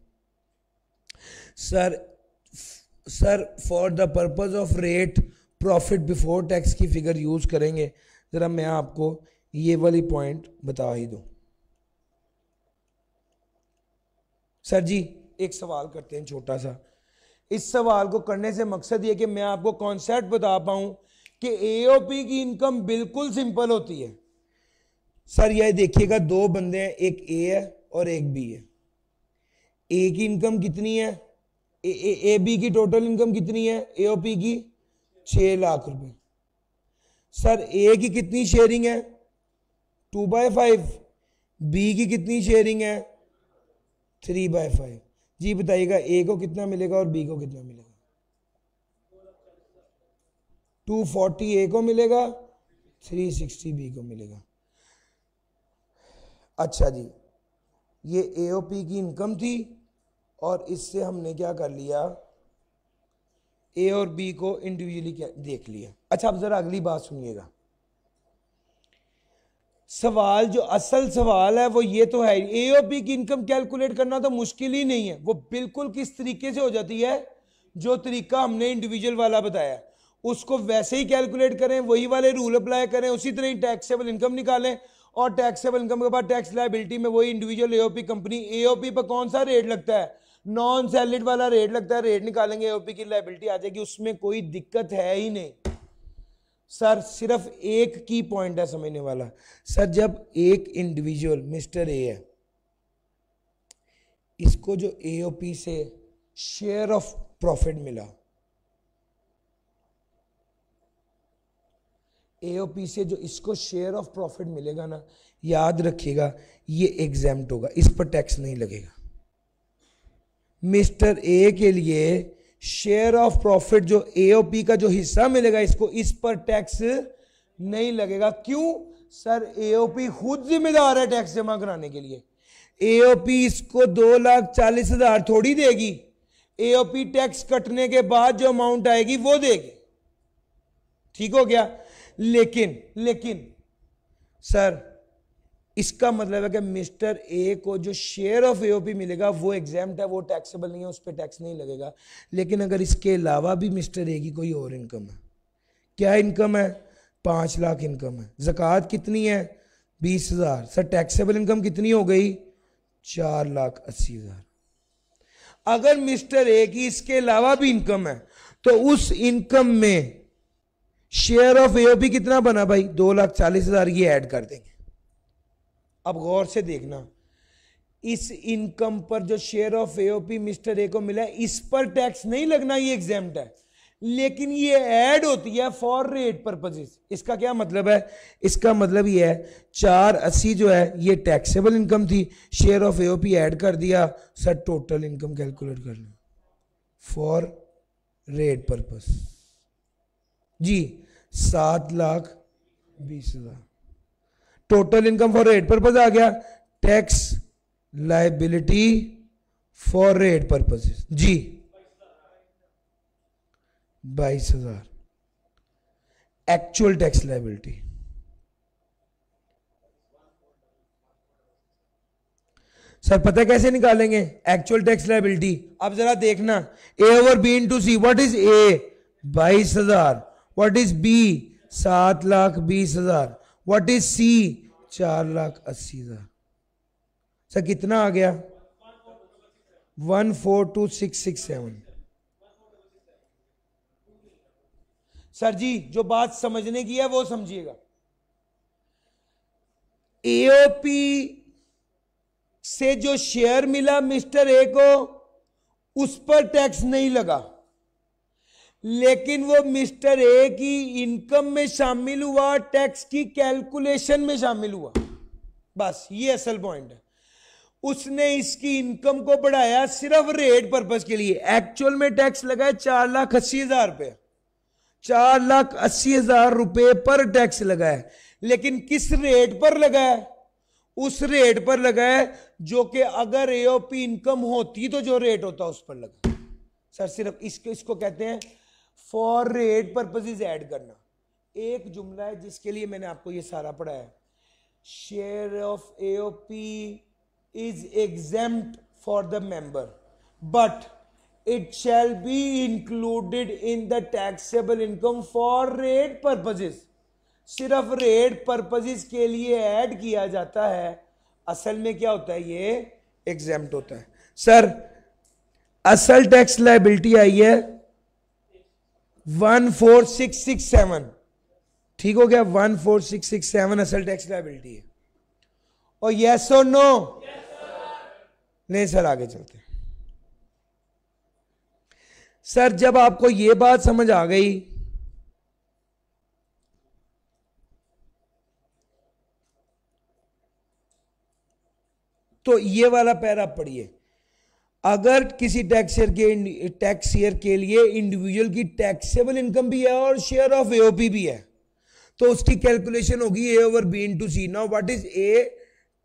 Sir for the purpose of rate profit before tax की फिगर यूज करेंगे। जरा मैं आपको ये वाली पॉइंट बता ही दूं। सर जी एक सवाल करते हैं छोटा सा। इस सवाल को करने से मकसद ये कि मैं आपको कॉन्सेप्ट बता पाऊं कि एओपी की इनकम बिल्कुल सिंपल होती है। सर ये देखिएगा, 2 बंदे हैं, एक ए है और एक बी है। ए की इनकम कितनी है? ए बी की टोटल इनकम कितनी है? एओपी की 6 लाख रुपए। सर ए की कितनी शेयरिंग है? 2/5। बी की कितनी शेयरिंग है? 3/5। जी बताइएगा ए को कितना मिलेगा और बी को कितना मिलेगा? 240 ए को मिलेगा, 360 बी को मिलेगा। अच्छा जी, ये एओपी की इनकम थी और इससे हमने क्या कर लिया, ए और बी को इंडिविजुअली देख लिया। अच्छा अब जरा अगली बात सुनिएगा। सवाल जो असल सवाल है वो ये तो है, एओपी की इनकम कैलकुलेट करना तो मुश्किल ही नहीं है, वो बिल्कुल किस तरीके से हो जाती है, जो तरीका हमने इंडिविजुअल वाला बताया उसको वैसे ही कैलकुलेट करें, वही वाले रूल अप्लाई करें, उसी तरह ही टैक्सेबल इनकम निकालें और टैक्सेबल इनकम के बाद टैक्स लायबिलिटी में वही इंडिविजुअल एओपी कंपनी, एओपी पर कौन सा रेट लगता है? नॉन सैलरीड वाला रेट लगता है, रेट निकालेंगे, एओपी की लायबिलिटी आ जाएगी, उसमें कोई दिक्कत है ही नहीं। सर सिर्फ एक की पॉइंट है समझने वाला। सर जब एक इंडिविजुअल मिस्टर ए है, इसको जो एओपी से शेयर ऑफ प्रॉफिट मिला, एओपी से जो इसको शेयर ऑफ प्रॉफिट मिलेगा ना, याद रखिएगा ये एग्जेम्प्ट होगा, इस पर टैक्स नहीं लगेगा। मिस्टर ए के लिए शेयर ऑफ प्रॉफिट जो एओपी का जो हिस्सा मिलेगा इसको, इस पर टैक्स नहीं लगेगा। क्यों सर? एओपी खुद जिम्मेदार है टैक्स जमा कराने के लिए। एओपी इसको 2,40,000 थोड़ी देगी। एओपी टैक्स कटने के बाद जो अमाउंट आएगी वो देगी। ठीक हो गया। लेकिन सर इसका मतलब है कि मिस्टर ए को जो शेयर ऑफ एओपी मिलेगा वो एग्जाम्प्ट है, वो टैक्सेबल नहीं है, उस पर टैक्स नहीं लगेगा। लेकिन अगर इसके अलावा भी मिस्टर ए की कोई और इनकम है, क्या इनकम है? 5 लाख इनकम है। ज़कात कितनी है? 20,000। सर टैक्सेबल इनकम कितनी हो गई? 4,80,000। अगर मिस्टर ए की इसके अलावा भी इनकम है तो उस इनकम में शेयर ऑफ एओपी कितना बना भाई? 2,40,000 ये ऐड कर देंगे। अब गौर से देखना, इस इनकम पर जो share of AOP mister A को मिला है इस पर टैक्स नहीं लगना, ये एग्जाम्प्ट है। लेकिन ये ऐड होती है फॉर रेट पर्पसेस। इसका क्या मतलब है? इसका मतलब ये है 480 जो है ये टैक्सेबल इनकम थी, शेयर ऑफ एओपी ऐड कर दिया। सर टोटल इनकम कैलकुलेट कर लो फॉर रेट पर्पस जी, 7,20,000 total income for rate purpose आ गया। Tax liability for rate purposes जी 22,000। एक्चुअल टैक्स लायबिलिटी सर पता है कैसे निकालेंगे एक्चुअल टैक्स लायबिलिटी? अब जरा देखना, A over B into C. What is A? 22,000। What is B? 7,20,000। What is C? 4,80,000। Sir कितना आ गया? 142,667। सर जी जो बात समझने की है वो समझिएगा। एओपी से जो शेयर मिला मिस्टर ए को उस पर टैक्स नहीं लगा, लेकिन वो मिस्टर ए की इनकम में शामिल हुआ, टैक्स की कैलकुलेशन में शामिल हुआ। बस ये असल पॉइंट है। उसने इसकी इनकम को बढ़ाया सिर्फ रेट पर्पस के लिए। एक्चुअल में टैक्स लगा है 4,80,000 रुपए, 4,80,000 रुपए पर टैक्स लगा है। लेकिन किस रेट पर लगा है? उस रेट पर लगा है जो कि अगर एओपी इनकम होती तो जो रेट होता उस पर लगा। सर सिर्फ इसको कहते हैं फॉर रेट पर्पसेस ऐड करना। एक जुमला है जिसके लिए मैंने आपको ये सारा पढ़ाया है। Share of AOP is exempt for the member but it shall be included in the taxable income for rate purposes. सिर्फ रेट पर्पसेस के लिए ऐड किया जाता है। असल में क्या होता है? ये एग्जेम्प्ट होता है। सर असल टैक्स लायबिलिटी आई है 14667। ठीक हो गया, 14667 असल टैक्स लायबिलिटी है। और यस और नो? नहीं सर आगे चलते हैं। सर जब आपको यह बात समझ आ गई तो ये वाला पैरा पढ़िए। अगर किसी टैक्स ईयर के लिए इंडिविजुअल की टैक्सेबल इनकम भी है और शेयर ऑफ एओपी भी है तो उसकी कैलकुलेशन होगी A over B into C. Now what is A?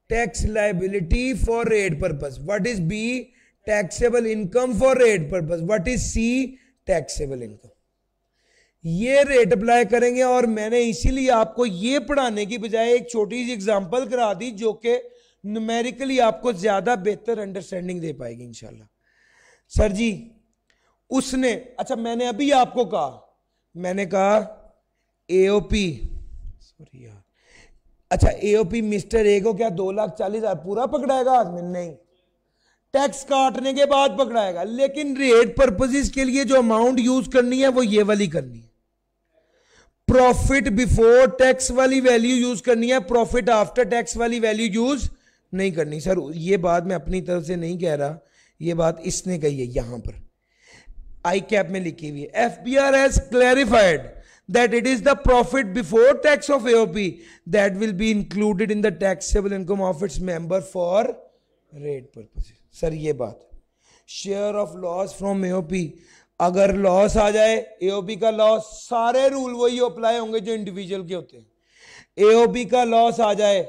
Tax liability for rate purpose. What is B? Taxable income for rate purpose. What is C? Taxable income. ये rate apply करेंगे। और मैंने इसीलिए आपको ये पढ़ाने की बजाय एक छोटी सी एग्जांपल करा दी जो कि न्यूमेरिकली आपको ज्यादा बेहतर अंडरस्टैंडिंग दे पाएगी इंशाल्लाह। सर जी उसने, अच्छा मैंने अभी आपको कहा, मैंने कहा एओपी, सॉरी यार, अच्छा एओपी मिस्टर ए को क्या 2,40,000 पूरा पकड़ाएगा हाथ में? नहीं, टैक्स काटने के बाद पकड़ाएगा। लेकिन रेट पर्पसेस के लिए जो अमाउंट यूज करनी है वो ये वाली करनी है। प्रॉफिट बिफोर टैक्स वाली वैल्यू यूज करनी है, प्रॉफिट आफ्टर टैक्स वाली वैल्यू यूज नहीं करनी। सर ये बात मैं अपनी तरफ से नहीं कह रहा, ये बात इसने कही है, यहां पर आई कैप में लिखी हुई है। FBR has clarified that it is the profit before tax of AOP that will be included in the taxable income of its member for rate purposes. Sir ये बात, share of loss from AOP अगर loss आ जाए, AOP का loss, सारे rule वही apply होंगे जो individual के होते हैं। एओपी का लॉस आ जाए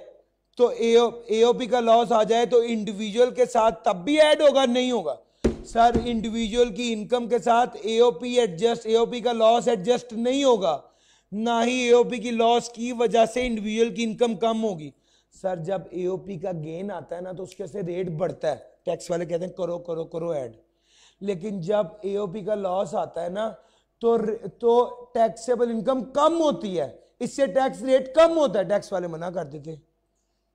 तो एओपी का लॉस आ जाए तो इंडिविजुअल के साथ तब भी ऐड होगा? नहीं होगा सर, इंडिविजुअल की इनकम के साथ एओपी का लॉस एडजस्ट नहीं होगा, ना ही एओपी की लॉस की वजह से इंडिविजुअल की इनकम कम होगी। सर जब एओपी का गेन आता है ना तो उसके से रेट बढ़ता है, टैक्स वाले कहते हैं करो करो करो ऐड। लेकिन जब एओपी का लॉस आता है ना तो टैक्सेबल इनकम कम होती है, इससे टैक्स रेट कम होता है। टैक्स वाले मना कर देते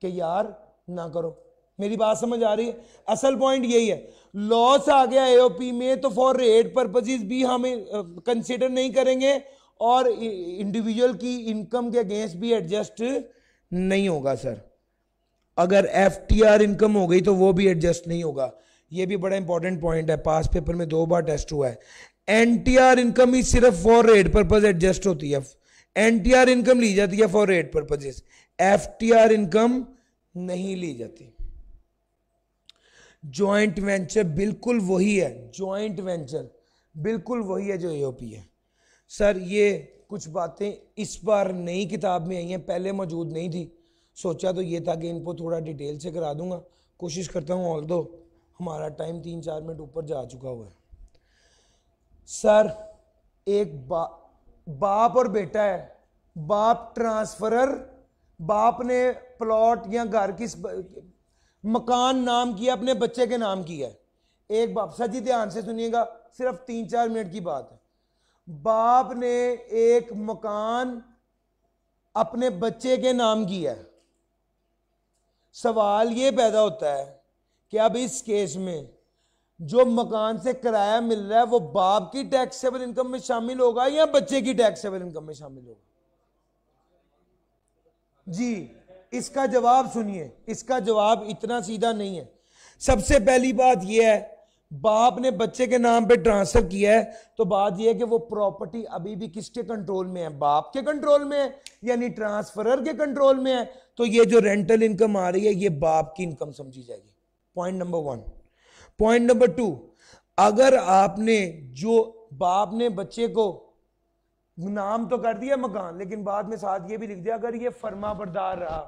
कि यार ना करो। मेरी बात समझ आ रही है? असल पॉइंट यही है, लॉस आ गया एओपी में तो फॉर रेट पर्पसेस भी हम कंसीडर नहीं करेंगे और इंडिविजुअल की इनकम के अगेंस्ट भी एडजस्ट नहीं होगा। सर अगर एफटीआर इनकम हो गई तो वो भी एडजस्ट नहीं होगा। ये भी बड़ा इंपॉर्टेंट पॉइंट है, पास पेपर में 2 बार टेस्ट हुआ है। एनटीआर इनकम ही सिर्फ फॉर रेट पर्पज एडजस्ट होती है, एनटीआर इनकम ली जाती है for rate purposes, FTR income नहीं ली जाती। जॉइंट वेंचर बिल्कुल वही है, जॉइंट वेंचर बिल्कुल वही है जो एओपी है। सर ये कुछ बातें इस बार नई किताब में आई हैं, पहले मौजूद नहीं थी। सोचा तो ये था कि इनको थोड़ा डिटेल से करा दूंगा, कोशिश करता हूँ, ऑल्दो हमारा टाइम 3-4 मिनट ऊपर जा चुका हुआ है। सर एक बाप और बेटा है, बाप ट्रांसफरर, बाप ने प्लॉट या घर की मकान नाम किया, अपने बच्चे के नाम किया है। एक बाप, सच्ची ध्यान से सुनिएगा, सिर्फ 3-4 मिनट की बात है। बाप ने एक मकान अपने बच्चे के नाम किया है। सवाल ये पैदा होता है कि अब इस केस में जो मकान से किराया मिल रहा है वो बाप की टैक्सेबल इनकम में शामिल होगा या बच्चे की टैक्सेबल इनकम में शामिल होगा? जी इसका जवाब सुनिए, इसका जवाब इतना सीधा नहीं है। सबसे पहली बात यह है, बाप ने बच्चे के नाम पे ट्रांसफर किया है तो बात यह है कि वो प्रॉपर्टी अभी भी किसके कंट्रोल में है? बाप के कंट्रोल में है, यानी ट्रांसफरर के कंट्रोल में है। तो ये जो रेंटल इनकम आ रही है ये बाप की इनकम समझी जाएगी। Point number 1। पॉइंट नंबर 2, अगर आपने जो बाप ने बच्चे को नाम तो कर दिया मकान, लेकिन बाद में साथ ये भी लिख दिया अगर ये फर्मा बरदार रहा,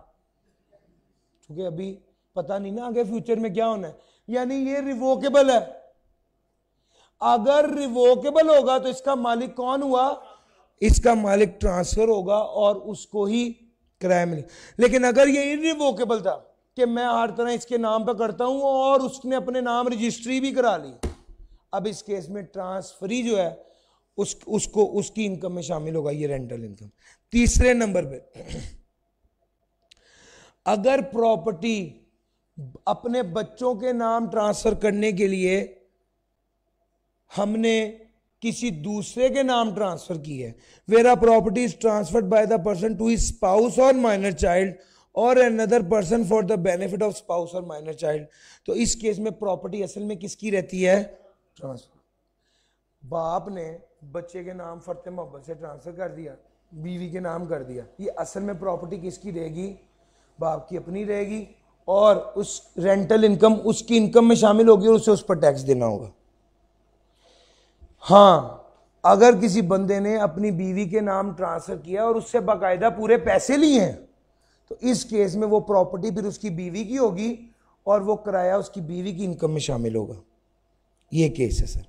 क्योंकि अभी पता नहीं ना आगे फ्यूचर में क्या होना है, यानी ये रिवोकेबल है। अगर रिवोकेबल होगा तो इसका मालिक कौन हुआ? इसका मालिक ट्रांसफर होगा और उसको ही किराया मिले। लेकिन अगर ये इरिवोकेबल था कि मैं हर तरह इसके नाम पे करता हूं और उसने अपने नाम रजिस्ट्री भी करा ली, अब इस केस में ट्रांसफरी जो है उसको उसकी इनकम में शामिल होगा ये रेंटल इनकम। तीसरे नंबर पे, अगर प्रॉपर्टी अपने बच्चों के नाम ट्रांसफर करने के लिए हमने किसी दूसरे के नाम ट्रांसफर की है, where a property is transferred by the person to his spouse और माइनर चाइल्ड और another person for the benefit of spouse और माइनर चाइल्ड, तो इस केस में प्रॉपर्टी असल में किसकी रहती है? ट्रांसफर। बाप ने बच्चे के नाम फर्ते मोहब्बत से ट्रांसफर कर दिया, बीवी के नाम कर दिया, ये असल में प्रॉपर्टी किसकी रहेगी? बाप की अपनी रहेगी और उस रेंटल इनकम उसकी इनकम में शामिल होगी और उसे उस पर टैक्स देना होगा। हाँ, अगर किसी बंदे ने अपनी बीवी के नाम ट्रांसफर किया और उससे बाकायदा पूरे पैसे लिए हैं तो इस केस में वो प्रॉपर्टी फिर उसकी बीवी की होगी और वो किराया उसकी बीवी की इनकम में शामिल होगा। ये केस है सर।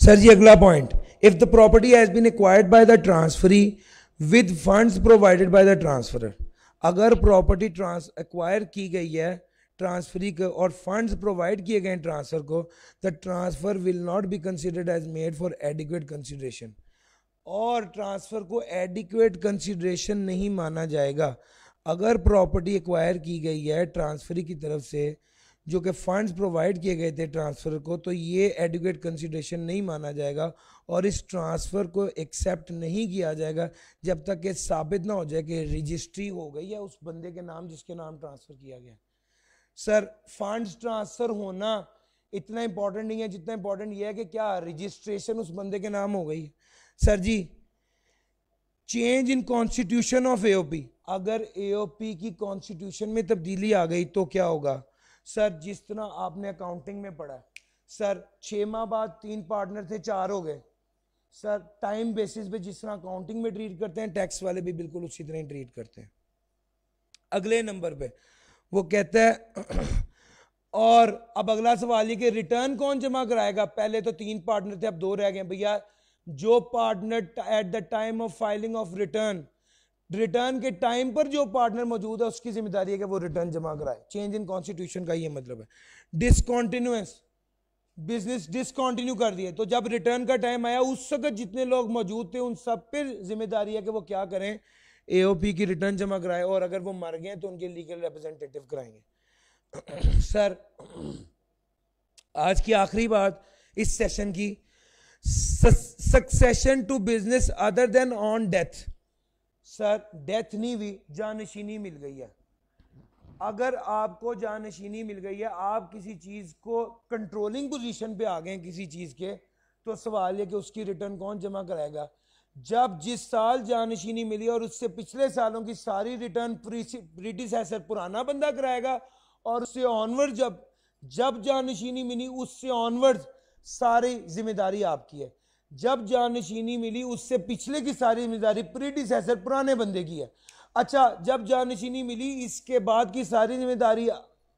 सर जी अगला point, if the property has been acquired by the transferee with funds provided by the transferor, अगर प्रॉपर्टी एक्वायर की गई है ट्रांसफरी को और फंड्स प्रोवाइड किए गए ट्रांसफर को, the transfer will not be considered as made for adequate consideration, और ट्रांसफर को एडिक्वेट कंसिडरेशन नहीं माना जाएगा। अगर प्रॉपर्टी एक्वायर की गई है ट्रांसफरी की तरफ से जो कि फंड्स प्रोवाइड किए गए थे ट्रांसफर को, तो ये एडिक्वेट कंसिडरेशन नहीं माना जाएगा और इस ट्रांसफर को एक्सेप्ट नहीं किया जाएगा जब तक कि साबित ना हो जाए कि रजिस्ट्री हो गई है उस बंदे के नाम जिसके नाम ट्रांसफर किया गया। सर फंड्स ट्रांसफर होना इतना इंपॉर्टेंट नहीं है जितना इंपॉर्टेंट यह है कि क्या रजिस्ट्रेशन उस बंदे के नाम हो गई। Sir ji change in constitution of AOP, अगर एओपी की कॉन्स्टिट्यूशन में तब्दीली आ गई तो क्या होगा? सर जिस तरह आपने अकाउंटिंग में पढ़ा, सर 6 माह बाद 3 पार्टनर थे 4 हो गए, सर टाइम बेसिस पे जिस तरह अकाउंटिंग में ट्रीट करते हैं टैक्स वाले भी बिल्कुल उसी तरह ट्रीट करते हैं। अगले नंबर पे वो कहता है और अब अगला सवाल ये कि रिटर्न कौन जमा कराएगा। पहले तो 3 पार्टनर थे, अब 2 रह गए। भैया जो partner at the time of filing of return, return के टाइम पर जो पार्टनर मौजूद है उसकी जिम्मेदारी है कि वो रिटर्न जमा कराए। चेंज इन कॉन्स्टिट्यूशन का ये मतलब है। डिसकॉन्टिन्यूस, बिजनेस डिसकॉन्टिन्यू कर दिए, तो जब रिटर्न का टाइम आया उस वक्त जितने लोग मौजूद थे उन सब पर जिम्मेदारी है कि वो क्या करें, एओपी की रिटर्न जमा कराए, और अगर वो मर गए तो उनके लीगल रिप्रेजेंटेटिव कराएंगे। सर आज की आखिरी बात इस सेशन की, succession to business other than on death. Sir death नहीं हुई, जानशीनी मिल गई है। अगर आपको जानशीनी मिल गई है, आप किसी चीज को कंट्रोलिंग पोजीशन पे आ गए किसी चीज के, तो सवाल है कि उसकी रिटर्न कौन जमा कराएगा। जब जिस साल जानशीनी मिली और उससे पिछले सालों की सारी रिटर्न प्रीडिसेसर पुराना बंदा कराएगा, और उससे ऑनवर्ड जब जानशीनी मिली उससे ऑनवर्ड सारी जिम्मेदारी आपकी है। जब जानशीनी मिली उससे पिछले की सारी जिम्मेदारी प्रीडिसेसर पुराने बंदे की है। अच्छा, जब जानशीनी मिली इसके बाद की सारी जिम्मेदारी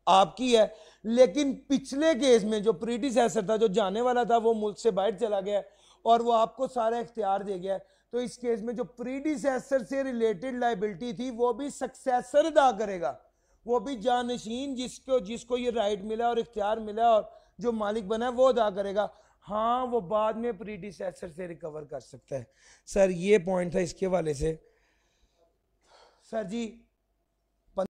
आपकी है, लेकिन पिछले केस में जो प्रीडिसेसर था, जो जाने वाला था, वो मुल्क से बाहर चला गया और वो आपको सारा इख्तियार दे गया, तो इस केस में जो प्रीडिसेसर से रिलेटेड लायबिलिटी थी वो भी सक्सेसर अदा करेगा, वो भी जानशीन जिसको ये राइट मिला और इख्तियार मिला और जो मालिक बना है वो अदा करेगा। हाँ, वो बाद में प्रीडिसेसर से रिकवर कर सकता है। सर ये पॉइंट था इसके हवाले से। सर जी